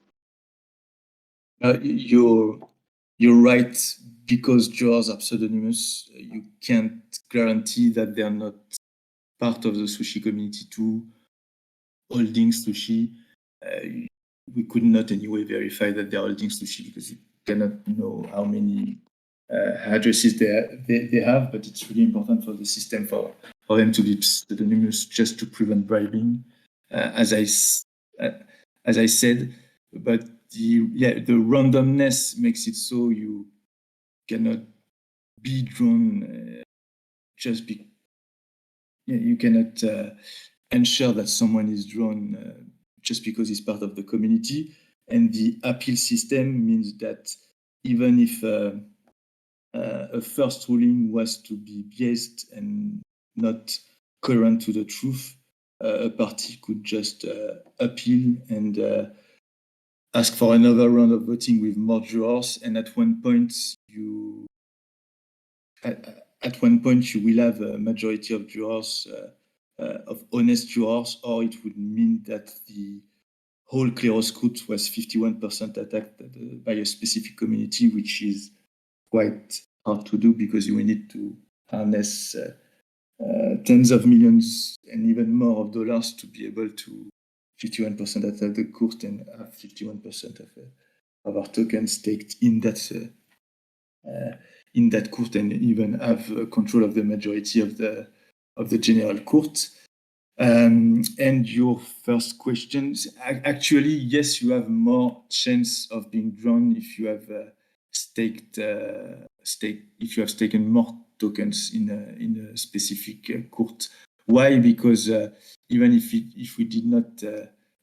You're right. Because jurors are pseudonymous, you can't guarantee that they're not part of the Sushi community too, holding Sushi. We could not anyway verify that they're holding Sushi because you cannot know how many addresses they have, but it's really important for the system for them to be pseudonymous just to prevent bribing, as I said. But the randomness makes it so you cannot be drawn you cannot ensure that someone is drawn just because he's part of the community. And the appeal system means that even if a first ruling was to be biased and not coherent to the truth, a party could just appeal and ask for another round of voting with more jurors. And at one point, you will have a majority of jurors, of honest jurors, or it would mean that the whole claroscrut was 51% attacked by a specific community, which is quite hard to do because you will need to harness tens of millions and even more of dollars to be able to 51% attack the court and have 51% of our tokens staked in that court and even have control of the majority of the general court. And your first question, actually, yes, you have more chance of being drawn if you have if you have taken more tokens in a specific court. Why? Because even if we did not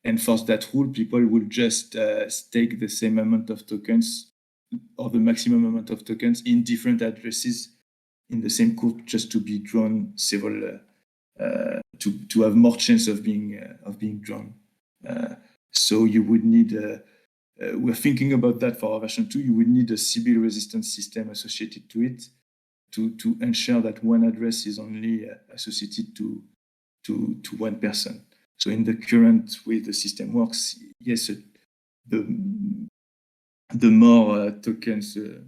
enforce that rule, people will just stake the same amount of tokens or the maximum amount of tokens in different addresses in the same court just to be drawn several to have more chance of being drawn. So you would need we're thinking about that for our version 2. You would need a Sybil resistance system associated to it to ensure that one address is only associated to one person. So in the current way the system works, yes, the more tokens a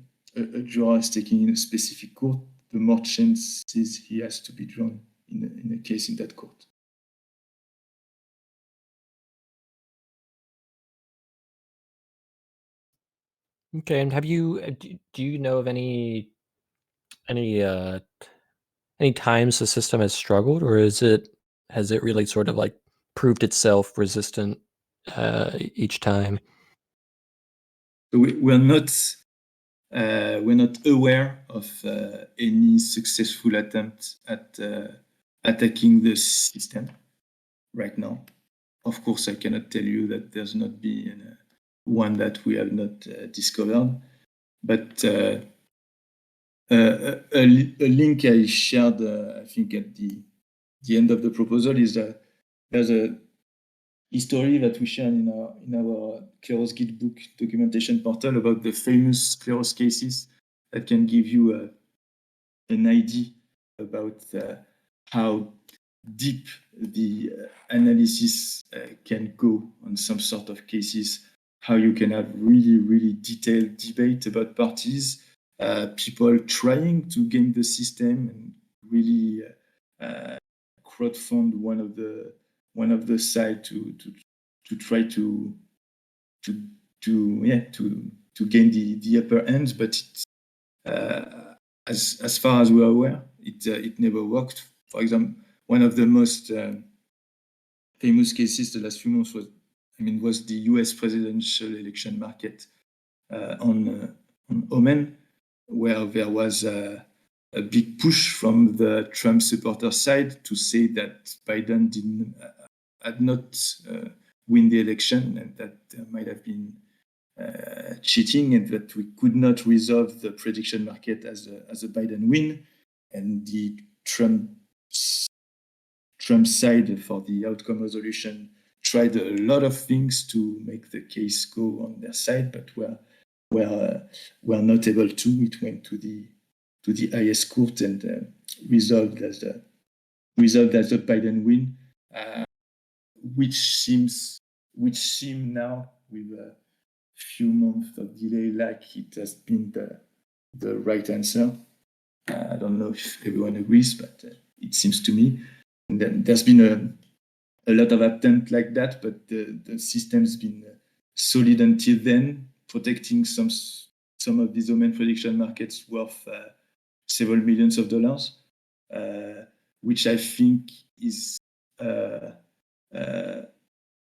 juror is taking in a specific court, the more chances he has to be drawn in a case in that court. Okay, and have you do you know of any any uh any times the system has struggled, or has it really sort of like proved itself resistant each time? So we're not aware of any successful attempt at attacking the system right now. Of course, I cannot tell you that there's not been one that we have not discovered, but a link I shared, I think at the end of the proposal is there's a history that we share in our Kleros Git book documentation portal about the famous Kleros cases that can give you an idea about how deep the analysis can go on some sort of cases, how you can have really, really detailed debate about parties, people trying to game the system and really crowdfund one of the side to try to gain the upper end, but it's, as far as we're aware, it never worked. For example, one of the most famous cases the last few months was the U.S. presidential election market on Oman, where there was a big push from the Trump supporter side to say that Biden had not win the election and that there might have been cheating and that we could not resolve the prediction market as a Biden win. And the Trump side for the outcome resolution tried a lot of things to make the case go on their side, but were not able to. It went to the highest court and resolved as a Biden win, which seem now with a few months of delay like it has been the right answer. I don't know if everyone agrees, but it seems to me. And then there's been a lot of attempts like that, but the system's been solid until then, protecting some of these domain prediction markets worth several millions of dollars, which I think is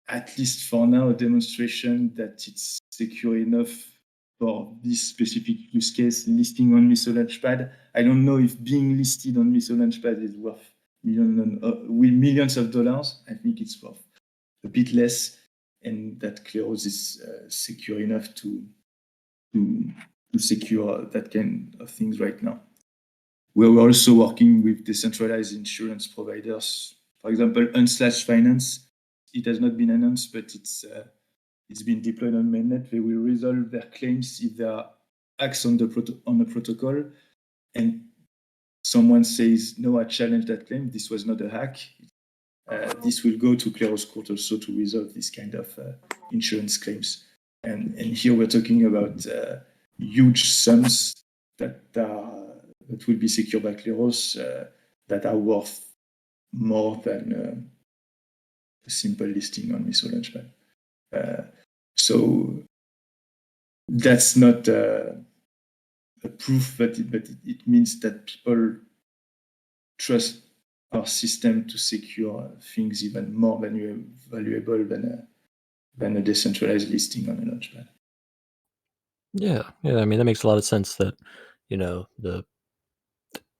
at least for now a demonstration that it's secure enough for this specific use case listing on Missile Launchpad. I don't know if being listed on Missile Launchpad is worth millions of dollars. I think it's worth a bit less, and that Kleros is secure enough to secure that kind of things right now. We're also working with decentralized insurance providers. For example, Unslash Finance. It has not been announced, but it's been deployed on mainnet. They will resolve their claims if there are hacks on the protocol, and someone says, "No, I challenge that claim. This was not a hack." This will go to Kleros Court also to resolve this kind of insurance claims. And here we're talking about huge sums that will be secured by Kleros that are worth more than a simple listing on Missile Launchpad. So that's not a proof, but it means that people trust our system to secure things even more valuable than a decentralized listing on a Launchpad. Yeah. I mean, that makes a lot of sense. That the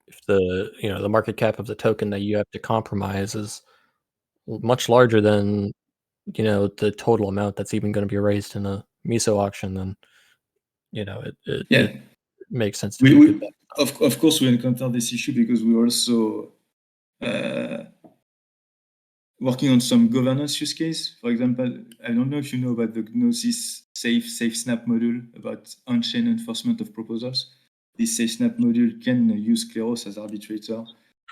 if the market cap of the token that you have to compromise is much larger than the total amount that's even going to be raised in a MISO auction, then it makes sense to take it. Of course, we encounter this issue because we also working on some governance use case. For example, I don't know if you know about the Gnosis SafeSnap module about on-chain enforcement of proposals. This SafeSnap module can use Kleros as arbitrator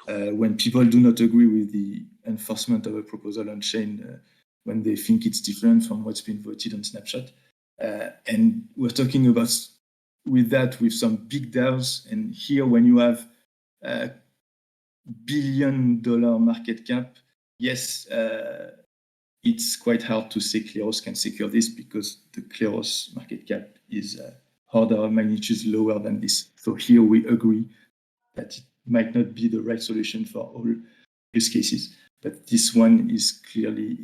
when people do not agree with the enforcement of a proposal on-chain, when they think it's different from what's been voted on Snapshot. And we're talking about with some big DAOs. And here, when you have $1 billion market cap, yes, it's quite hard to say Kleros can secure this because the Kleros market cap is order of magnitude lower than this. So here we agree that it might not be the right solution for all use cases, but this one is clearly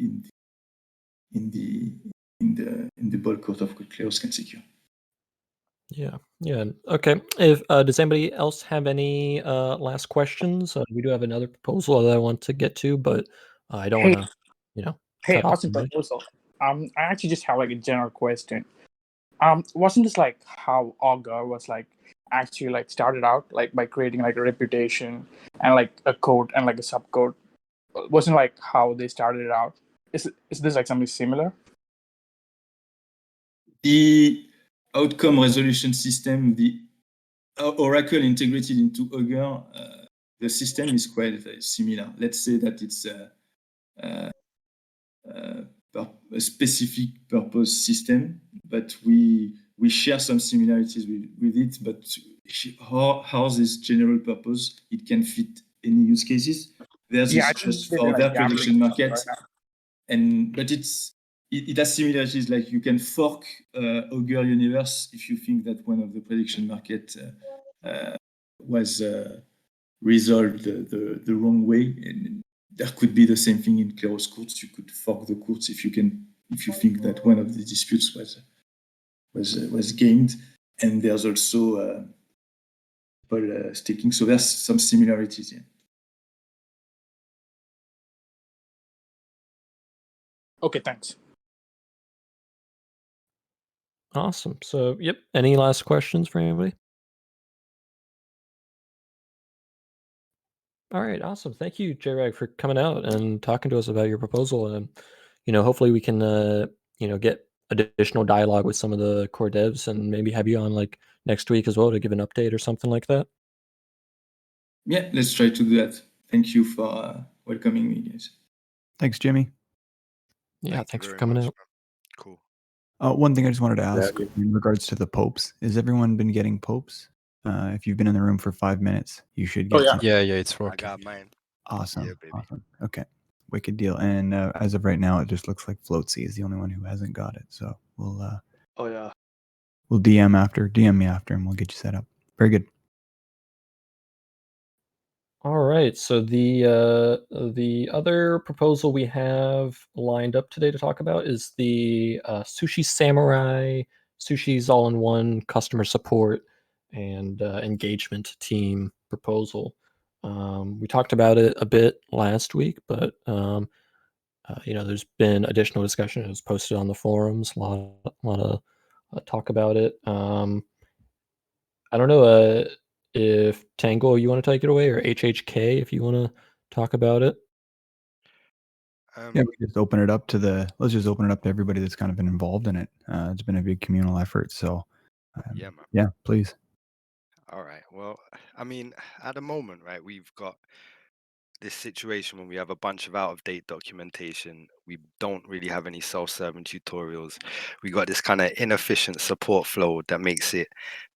in the bulk of Kleos can secure. Yeah. Okay. If does anybody else have any last questions? We do have another proposal that I want to get to, but I don't Hey, want to, hey, cut off awesome somebody. proposal. I actually just have like a general question. Wasn't this like how Augur was like actually like started out like by creating like a reputation and like a code and like a subcode? Wasn't like how they started it out? Is this like something similar? The outcome resolution system, the Oracle integrated into Augur, the system is quite similar. Let's say that it's a specific purpose system, but we share some similarities with it. But how this general purpose, it can fit any use cases. There's Yeah, I is think just they for did, their like gambling prediction stuff, market, right? but it has similarities. Like you can fork Augur Universe if you think that one of the prediction market was resolved the wrong way, and there could be the same thing in Kleros courts. You could fork the courts if you think that one of the disputes was gained, and there's also staking. So there's some similarities here. Okay, thanks. Awesome. So, yep. Any last questions for anybody? All right, awesome. Thank you, JRAG, for coming out and talking to us about your proposal. And hopefully we can get additional dialogue with some of the core devs and maybe have you on like next week as well to give an update or something like that. Yeah, let's try to do that. Thank you for welcoming me, guys. Thanks, Jimmy. Yeah, Thank you thanks for very coming much, out. man. Cool. One thing I just wanted to Yeah, ask in regards to the popes, has everyone been getting popes? If you've been in the room for 5 minutes, you should Oh, get yeah. some. Yeah, it's I working. got mine. Awesome. Yeah, baby. Awesome. Okay. Wicked deal. And as of right now, it just looks like Floatsy is the only one who hasn't got it. So we'll Oh yeah. we'll DM me after, and we'll get you set up. Very good. All right. So the other proposal we have lined up today to talk about is the Sushi Samurai Sushi's all-in-one customer support and engagement team proposal. We talked about it a bit last week, but there's been additional discussion. It was posted on the forums. A lot of talk about it. I don't know if Tango, you want to take it away, or HHK, if you want to talk about it. Yeah, we just open it up to let's just open it up to everybody that's kind of been involved in it. It's been a big communal effort. So Yeah, man. yeah, please. All right. Well, I mean, at the moment, right, we've got this situation when we have a bunch of out-of-date documentation. We don't really have any self-serving tutorials. We got this kind of inefficient support flow that makes it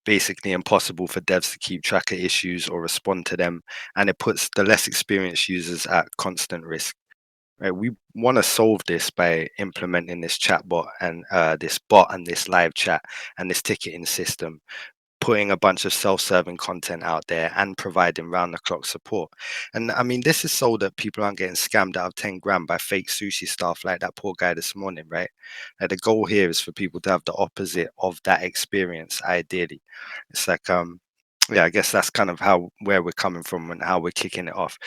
basically impossible for devs to keep track of issues or respond to them, and it puts the less experienced users at constant risk. Right, we want to solve this by implementing this chatbot and this bot and this live chat and this ticketing system, putting a bunch of self-serving content out there and providing round-the-clock support. And I mean, this is so that people aren't getting scammed out of 10 grand by fake sushi staff like that poor guy this morning, right? Like, the goal here is for people to have the opposite of that experience, ideally. It's like, yeah, I guess that's kind of where we're coming from and how we're kicking it off.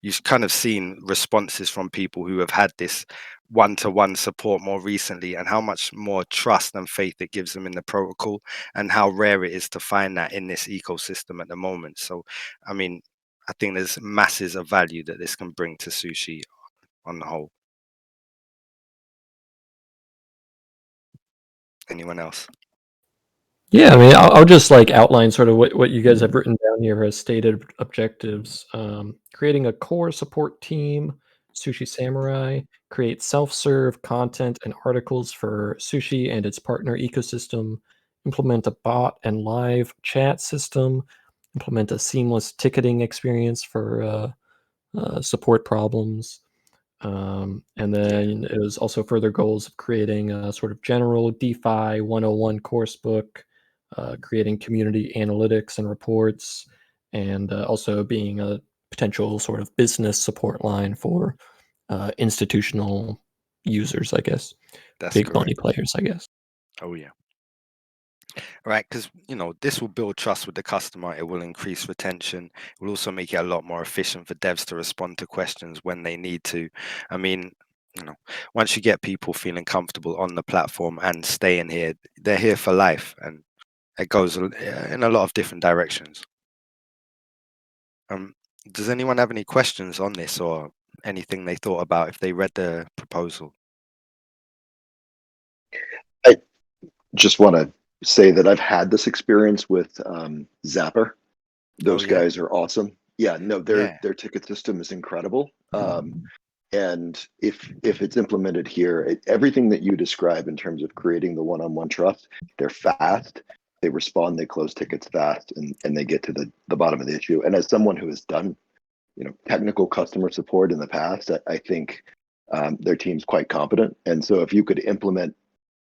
You've kind of seen responses from people who have had this one-to-one support more recently, and how much more trust and faith it gives them in the protocol, and how rare it is to find that in this ecosystem at the moment. So, I mean, I think there's masses of value that this can bring to sushi on the whole. Anyone else? Yeah, I mean, I'll just like outline sort of what you guys have written down here as stated objectives. Creating a core support team, Sushi Samurai, create self-serve content and articles for Sushi and its partner ecosystem, implement a bot and live chat system, implement a seamless ticketing experience for support problems, And then it was also further goals of creating a sort of general DeFi 101 course book, creating community analytics and reports, and also being a potential sort of business support line for institutional users, I guess. That's Big correct. money players, I guess. Oh yeah. Right, because this will build trust with the customer. It will increase retention. It will also make it a lot more efficient for devs to respond to questions when they need to. I mean, once you get people feeling comfortable on the platform and staying here, they're here for life, and it goes in a lot of different directions. Does anyone have any questions on this or anything they thought about if they read the proposal? I just want to say that I've had this experience with Zapper. Those yeah? guys are awesome. Yeah, no, Yeah. their ticket system is incredible. And if it's implemented here, everything that you describe in terms of creating the one-on-one trust, they're fast, they respond, they close tickets fast, and they get to the bottom of the issue. And as someone who has done technical customer support in the past, I think their team's quite competent. And so if you could implement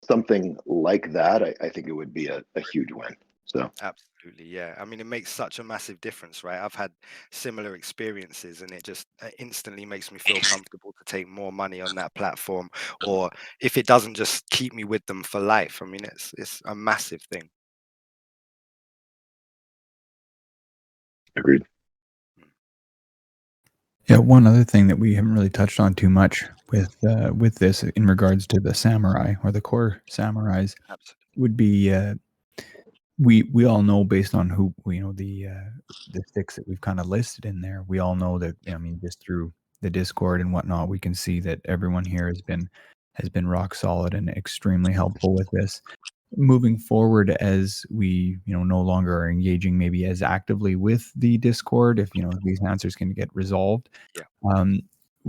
something like that, I think it would be a huge win. So Absolutely, yeah. I mean, it makes such a massive difference, right? I've had similar experiences, and it just instantly makes me feel comfortable to take more money on that platform. Or if it doesn't just keep me with them for life, I mean, it's a massive thing. agreed. Yeah, one other thing that we haven't really touched on too much with this in regards to the samurai or the core samurais Absolutely. would be we all know, based on who the sticks that we've kind of listed in there, we all know that, I mean, just through the Discord and whatnot, we can see that everyone here has been rock solid and extremely helpful with this. Moving forward, as we no longer are engaging maybe as actively with the Discord, if these answers can get resolved, Yeah.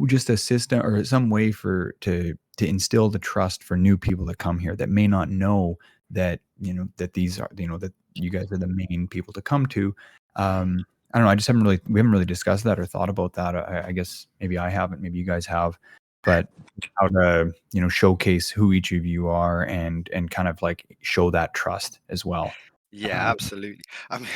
just a system or some way to instill the trust for new people that come here that may not know that that these are that you guys are the main people to come to. I don't know. We haven't really discussed that or thought about that. I guess maybe I haven't. Maybe you guys have, but how to showcase who each of you are and kind of like show that trust as well. Yeah, absolutely. I mean,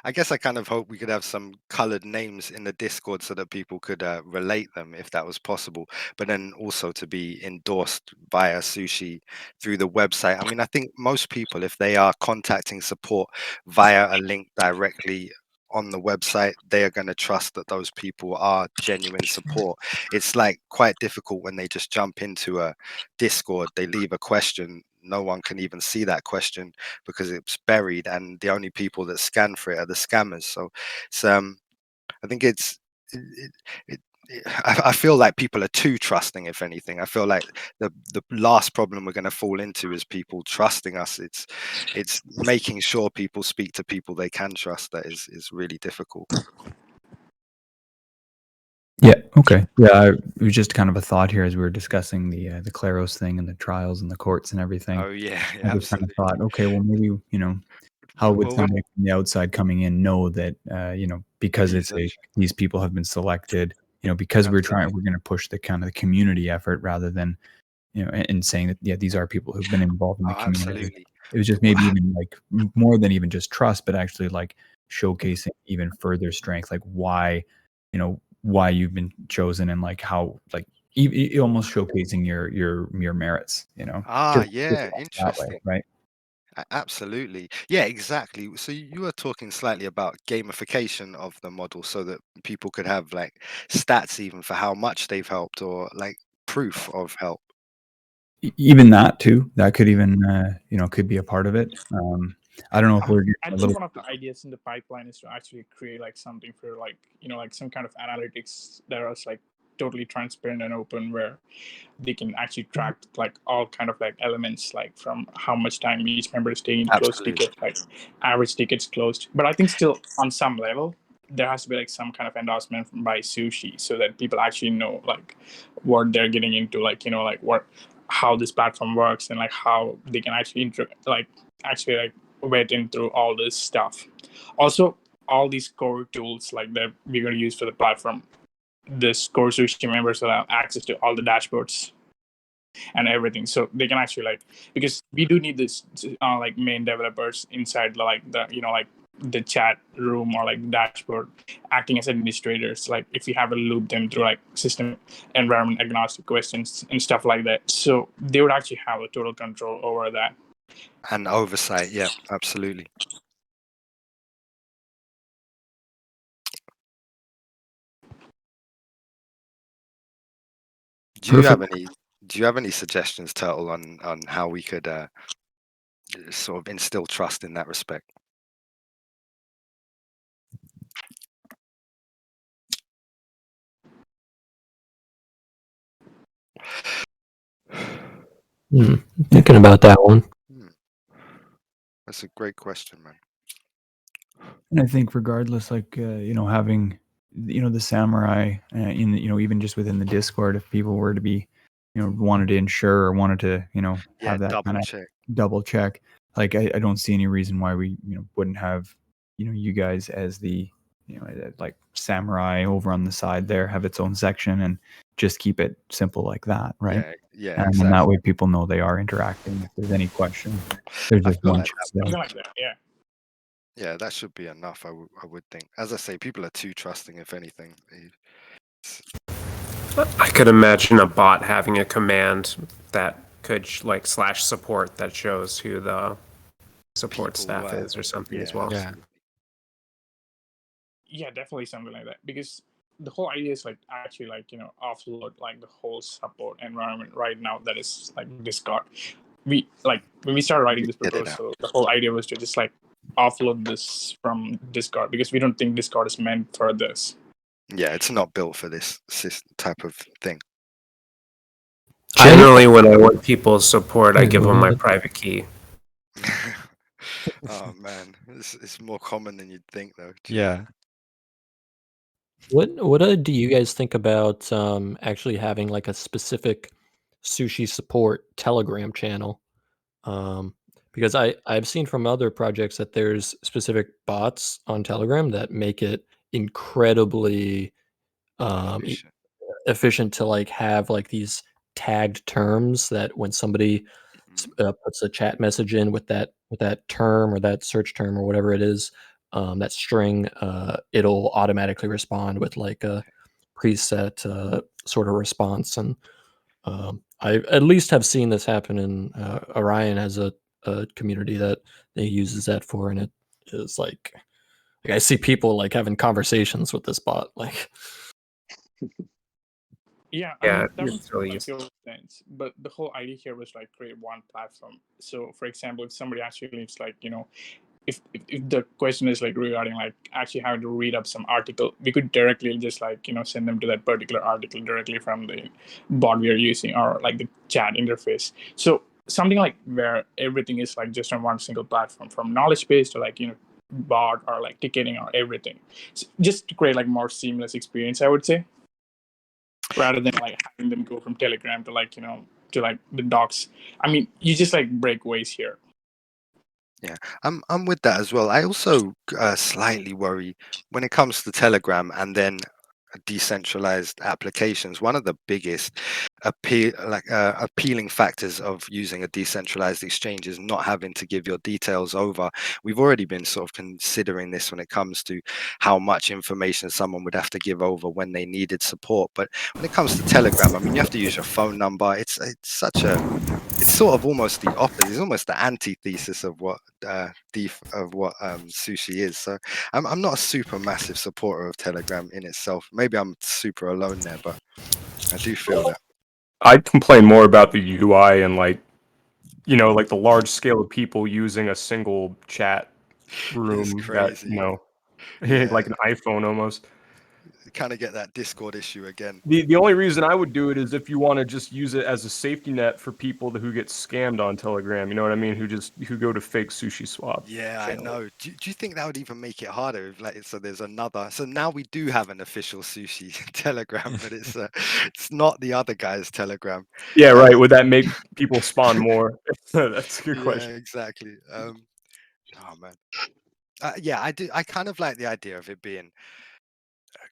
I guess I kind of hope we could have some colored names in the Discord so that people could relate them if that was possible, but then also to be endorsed via Sushi through the website. I mean, I think most people, if they are contacting support via a link directly on the website, they are going to trust that those people are genuine support. It's like quite difficult when they just jump into a Discord, they leave a question, no one can even see that question because it's buried, and the only people that scan for it are the scammers. So it's I think it, it, I feel like people are too trusting. If anything, I feel like the last problem we're going to fall into is people trusting us. It's making sure people speak to people they can trust that is really difficult. Yeah. Okay. Yeah. It was just kind of a thought here as we were discussing the Claros thing and the trials and the courts and everything. Oh yeah, I just kind of absolutely. thought, okay, well, maybe how would Well, somebody from the outside coming in know that because Research. these people have been selected, because we're Absolutely. going to push the kind of the community effort rather than and saying that these are people who've been involved in the Oh, community. absolutely. It was just maybe even like more than even just trust, but actually like showcasing even further strength, like why you've been chosen and like how like almost showcasing your merits, Ah, just yeah, that way, interesting. right? Absolutely. Yeah, exactly. So you were talking slightly about gamification of the model so that people could have like stats even for how much they've helped or like proof of help. Even that too, that could even could be a part of it. I don't know if we're getting a Actually, little one of the ideas in the pipeline is to actually create like something for like like some kind of analytics that is like totally transparent and open, where they can actually track like all kind of like elements, like from how much time each member is taking to close Absolutely. tickets, like average tickets closed. But I think still on some level there has to be like some kind of endorsement by Sushi so that people actually know like what they're getting into, like like what how this platform works and like how they can actually actually like wade in through all this stuff. Also, all these core tools like that we're going to use for the platform this core Sushi members will have access to all the dashboards and everything, so they can actually like, because we do need this like main developers inside like the like the chat room or like the dashboard acting as administrators, like if you have to loop them through like system environment agnostic questions and stuff like that, so they would actually have a total control over that and oversight. Yeah, absolutely. Do you have any suggestions, Turtle, on how we could sort of instill trust in that respect? Thinking about that one. That's a great question, man. And I think regardless, like having the samurai in even just within the Discord, if people were to be wanted to ensure or wanted to have that kind of double check, like I don't see any reason why we wouldn't have you guys as the like samurai over on the side there, have its own section and just keep it simple like that, right? Yeah, And exactly. that way people know they are interacting. If there's any question, there's just one check there. something like that. Yeah, that should be enough. I would think. As I say, people are too trusting. If anything, I could imagine a bot having a command that could like /support that shows who the support staff is or something as well. Yeah, definitely something like that, because the whole idea is like actually like offload like the whole support environment right now that is like Discord. We like when we started writing this proposal, the whole idea was to just like offload this from Discord, because we don't think Discord is meant for this. Yeah, it's not built for this type of thing. Generally, when I want people's support, I give them my private key. Oh man, it's more common than you'd think, though. Yeah. What do you guys think about actually having like a specific sushi support Telegram channel? Because I've seen from other projects that there's specific bots on Telegram that make it incredibly efficient to like have like these tagged terms that when somebody puts a chat message in with that term or that search term or whatever it is, that string, it'll automatically respond with like a preset sort of response. And I at least have seen this happen in Orion has a community that they uses that for, and it is like I see people like having conversations with this bot, like. Yeah, Yeah, I mean, that it's makes really like useful. total sense. But the whole idea here was like create one platform. So, for example, if somebody actually leaves like if the question is like regarding like actually having to read up some article, we could directly just like send them to that particular article directly from the bot we are using, or like the chat interface. So something like where everything is like just on one single platform, from knowledge base to like bot or like ticketing or everything, so just to create like more seamless experience, I would say, rather than like having them go from Telegram to like to like the docs. I mean, you just like break ways here. Yeah, I'm with that as well. I also slightly worry when it comes to Telegram and then decentralized applications. One of the biggest appealing factors of using a decentralized exchange is not having to give your details over. We've already been sort of considering this when it comes to how much information someone would have to give over when they needed support. But when it comes to Telegram, I mean, you have to use your phone number. It's sort of almost the opposite. It's almost the antithesis of what Sushi is. So I'm not a super massive supporter of Telegram in itself. Maybe I'm super alone there, but I do feel that. I'd complain more about the UI and like the large scale of people using a single chat room that like an iPhone almost. You kind of get that Discord issue again. The only reason I would do it is if you want to just use it as a safety net for people who get scammed on Telegram. You know what I mean? Who go to fake Sushi Swap. Yeah, I know. Do you think that would even make it harder? If, like, so there's another. So now we do have an official Sushi Telegram, but it's not the other guy's Telegram. Yeah, right. Would that make people spawn more? That's a good question. Yeah, exactly. Oh man. Yeah, I do. I kind of like the idea of it being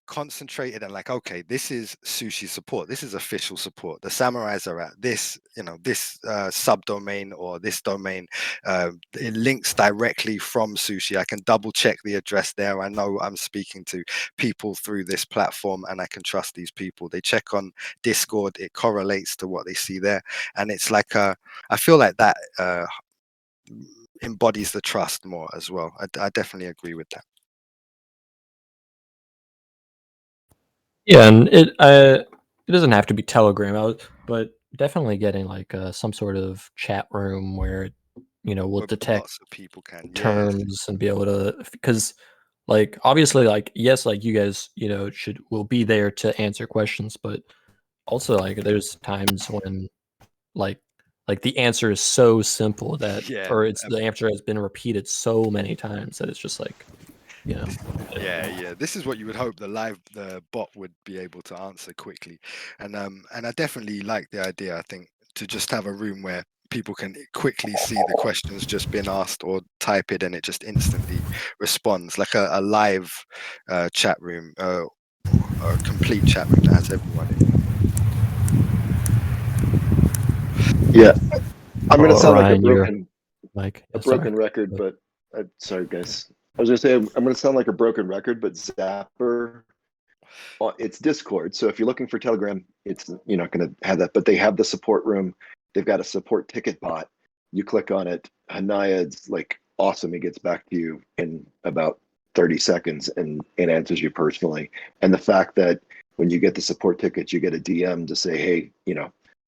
concentrated and like, okay, this is Sushi support, this is official support, the samurais are at this, this subdomain or this domain, it links directly from Sushi. I can double check the address there. I know I'm speaking to people through this platform and I can trust these people. They check on Discord, it correlates to what they see there, and it's like I feel like that embodies the trust more as well. I definitely agree with that. Yeah, and it doesn't have to be Telegram, but definitely getting like some sort of chat room where will Where detect lots of people can, terms and be able to, because like obviously like yes, like you guys will be there to answer questions, but also like there's times when like the answer is so simple that yeah, or the answer has been repeated so many times that it's just like yeah, this is what you would hope the bot would be able to answer quickly, and I definitely like the idea. I think to just have a room where people can quickly see the questions just been asked or type it and it just instantly responds, like a live chat room, or a complete chat room that has everyone in. Yeah, I'm gonna sound like a Ryan, you're broken like a sorry. broken record, but sorry guys. I was gonna say I'm gonna sound like a broken record, but Zapper, it's Discord. So if you're looking for Telegram, you're not gonna have that. But they have the support room. They've got a support ticket bot. You click on it. Hanayad's like awesome. He gets back to you in about 30 seconds and answers you personally. And the fact that when you get the support tickets, you get a DM to say, hey,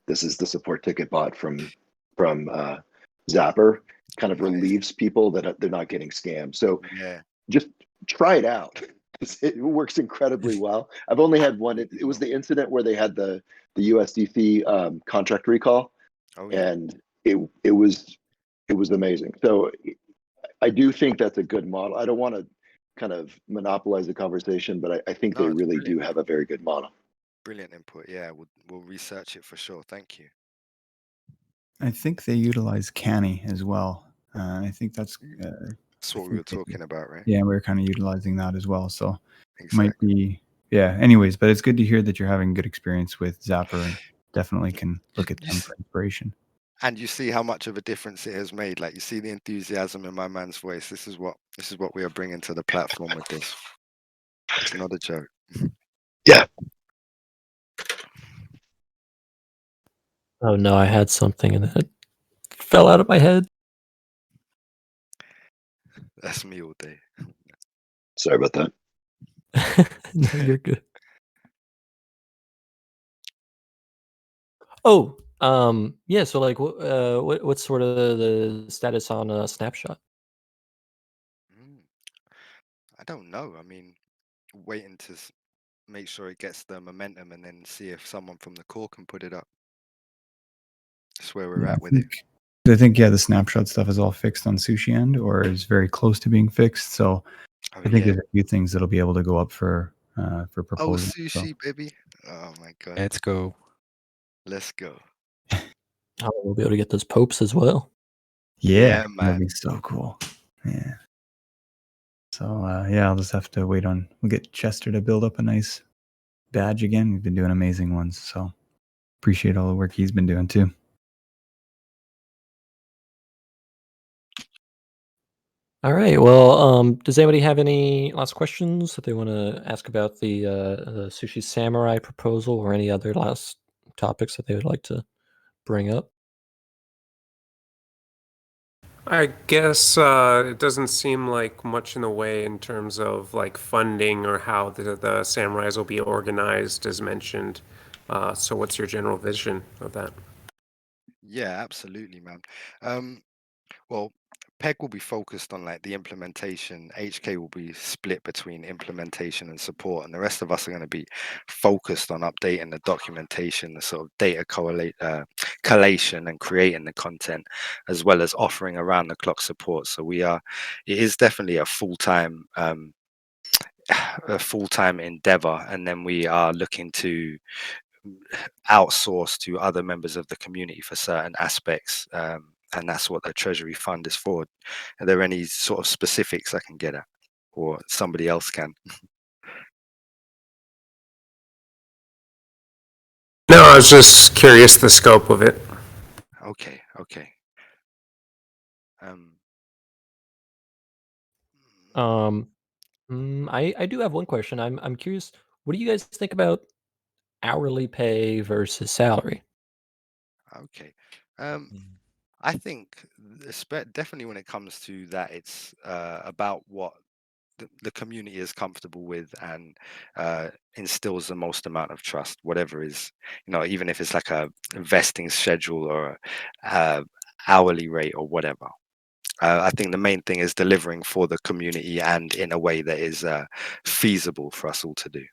this is the support ticket bot from Zapper, kind of Nice. relieves people that they're not getting scammed. So Yeah, just try it out. It works incredibly well. I've only had one. It was the incident where they had the USDC contract recall, oh yeah, and it was amazing. So I do think that's a good model. I don't want to kind of monopolize the conversation, but I think no, they it's really do brilliant. have a very good model. Brilliant input. Yeah, we'll research it for sure. Thank you. I think they utilize Canny as well. I think that's That's what we were talking about, right? yeah, we're kind of utilizing that as well. So Exactly. might be anyways, but it's good to hear that you're having good experience with Zapper and definitely can look at them for inspiration. And you see how much of a difference it has made. Like you see the enthusiasm in my man's voice. This is what we are bringing to the platform with this. It's not a joke. Yeah. Oh no, I had something and it fell out of my head. That's me all day. Sorry about that. No, you're good. Oh, yeah. So, like, what's sort of the status on Snapshot? I don't know. I mean, waiting to make sure it gets the momentum and then see if someone from the core can put it up. That's where we're at with it. I think the snapshot stuff is all fixed on Sushi end or is very close to being fixed. So I think there's a few things that'll be able to go up for proposal. Oh, Sushi, baby. Oh my god. Let's go. Let's go. Oh, we'll be able to get those popes as well. Yeah, man. that'd be so cool. Yeah. So I'll just have to wait on. We'll get Chester to build up a nice badge again. We've been doing amazing ones, so appreciate all the work he's been doing too. All right. Well, does anybody have any last questions that they want to ask about the Sushi Samurai proposal or any other last topics that they would like to bring up? I guess it doesn't seem like much in the way in terms of like funding or how the samurais will be organized, as mentioned. So, what's your general vision of that? Yeah, absolutely, man. Well, PEG will be focused on like the implementation. HK will be split between implementation and support, and the rest of us are going to be focused on updating the documentation, the sort of data collation, and creating the content, as well as offering around the clock support. So it is definitely a full-time endeavor, and then we are looking to outsource to other members of the community for certain aspects. And that's what the Treasury Fund is for. Are there any sort of specifics I can get at, or somebody else can? No, I was just curious the scope of it. Okay. I do have one question. I'm curious. What do you guys think about hourly pay versus salary? Okay. I think definitely when it comes to that, it's about what the community is comfortable with and instills the most amount of trust, whatever is, even if it's like a vesting schedule or a hourly rate or whatever. I think the main thing is delivering for the community and in a way that is feasible for us all to do.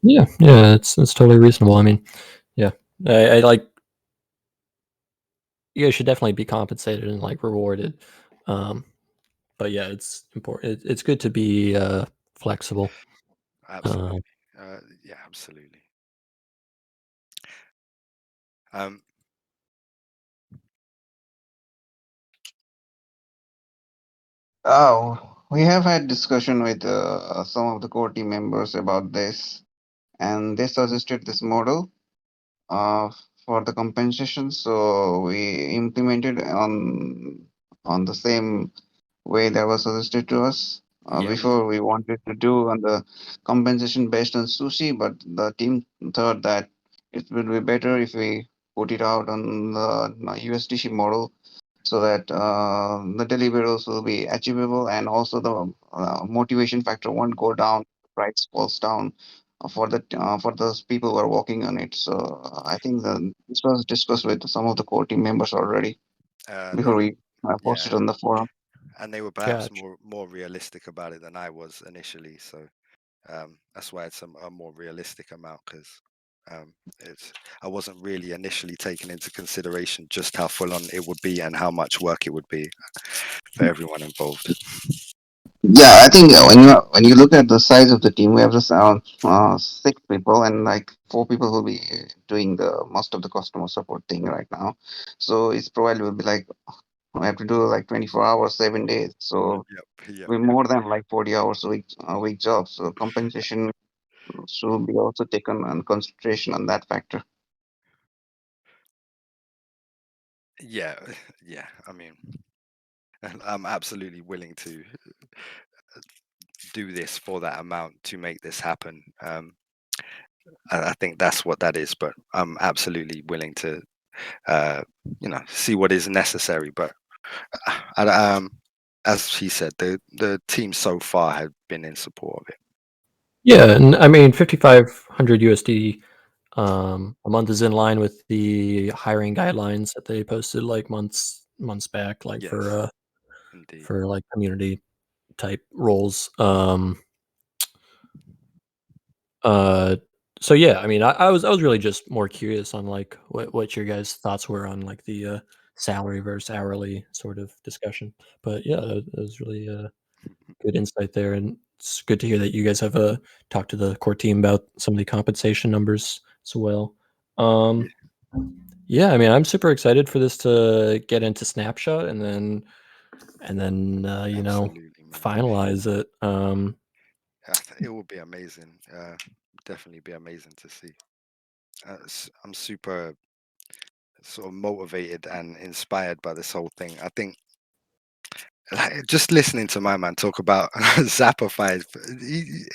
Yeah, it's totally reasonable. I mean, yeah, I like you guys should definitely be compensated and like rewarded. But yeah, it's important. It's good to be flexible. Absolutely. Yeah, absolutely. Oh, we have had discussion with some of the core team members about this, and they suggested this model uh, for the compensation. So we implemented on the same way that was suggested to us. Yeah. Before we wanted to do on the compensation based on sushi, but the team thought that it would be better if we put it out on the USDC model so that the deliverables will be achievable and also the motivation factor won't go down, price falls down for those people who are working on it. So I think this was discussed with some of the core team members already They before were, we yeah, posted on the forum. and they were perhaps Gotcha. more realistic about it than I was initially. So that's why it's a more realistic amount because it's I wasn't really initially taking into consideration just how full on it would be and how much work it would be for everyone involved. Yeah, I think when you look at the size of the team, we have just around 6 people, and like 4 people will be doing the most of the customer support thing right now. So it's probably will be like we have to do like 24 hours, 7 days. So Yep. we more than like 40 hours a week job. So compensation should be also taken on consideration on that factor. Yeah. I mean, I'm absolutely willing to do this for that amount to make this happen. I think that's what that is, but I'm absolutely willing to, see what is necessary. But as he said, the team so far have been in support of it. Yeah, and I mean 5,500 USD a month is in line with the hiring guidelines that they posted like months back, like Yes, indeed. for like community type roles. Uh, so yeah, I mean, I was really just more curious on like what your guys' thoughts were on like the salary versus hourly sort of discussion. But yeah, that was really good insight there, and it's good to hear that you guys have talked to the core team about some of the compensation numbers as well. Yeah, Um, yeah, I mean, I'm super excited for this to get into Snapshot and then absolutely, man. finalize it. It will be amazing. Definitely be amazing to see. I'm super sort of motivated and inspired by this whole thing. I think like, just listening to my man talk about Zapify,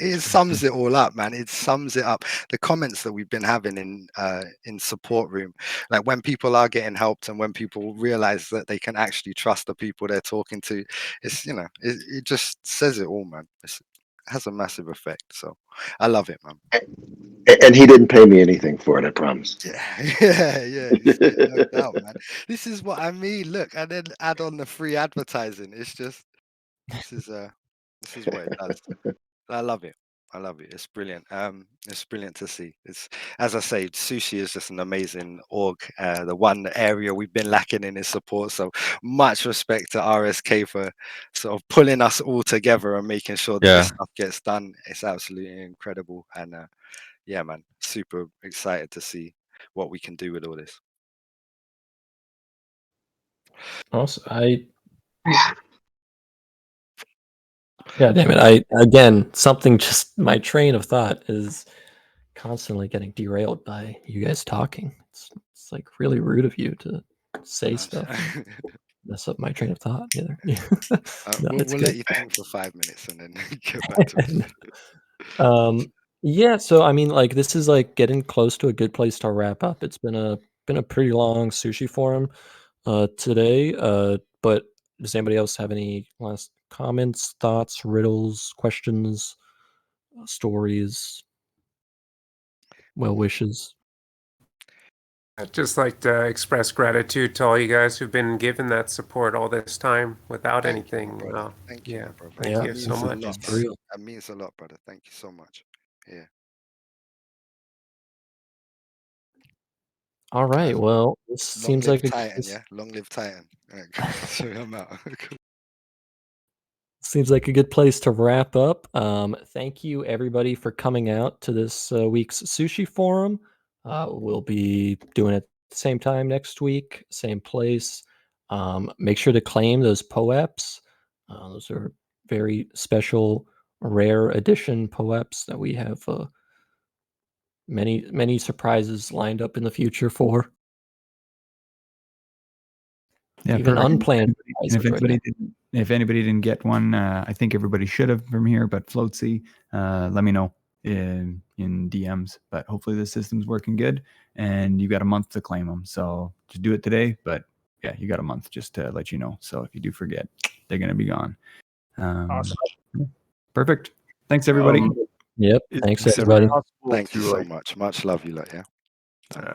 it sums it all up, man. It sums it up. The comments that we've been having in support room, like when people are getting helped and when people realize that they can actually trust the people they're talking to, it's it just says it all, man. It has a massive effect. So I love it, man. And he didn't pay me anything for it, I promise. Yeah, no doubt, man. This is what I mean. Look, and then add on the free advertising. It's just this is this is what it does. I love it. I love it. It's brilliant. It's brilliant to see. It's as I say, Sushi is just an amazing org. The one area we've been lacking in is support. So much respect to RSK for sort of pulling us all together and making sure that this stuff gets done. It's absolutely incredible. And yeah, man, super excited to see what we can do with all this. Also, Yeah, damn it. Something just my train of thought is constantly getting derailed by you guys talking. It's like really rude of you to say stuff and mess up my train of thought. Either. No, it's we'll good. let you think for 5 minutes and then get back to us. Yeah, so I mean, like this is like getting close to a good place to wrap up. It's been a pretty long sushi forum today. But does anybody else have any last comments, thoughts, riddles, questions, stories, well wishes? I'd just like to express gratitude to all you guys who've been giving that support all this time without Thank you, my anything. brother. Thank you, Yeah, my brother. thank Yeah, you so Means a much. lot, for man. real. That means a lot, brother. Thank you so much. Yeah. All right. Well, this Long seems live like Titan, yeah? Long live Titan. All right, so I'm out. seems like a good place to wrap up. Thank you everybody for coming out to this week's sushi forum. We'll be doing it the same time next week, same place. Make sure to claim those POEPs. Those are very special, rare edition POEPs that we have many surprises lined up in the future for. Yeah, Even perfect. unplanned And surprises. if anybody didn't get one, I think everybody should have from here. But Floatsy, let me know in DMs. But hopefully the system's working good, and you got a month to claim them. So just do it today. But yeah, you got a month just to let you know. So if you do forget, they're gonna be gone. Awesome. Perfect. Thanks everybody. Yep. Is Thanks it everybody. possible Thank you to so like much. Much love you lot, yeah? uh,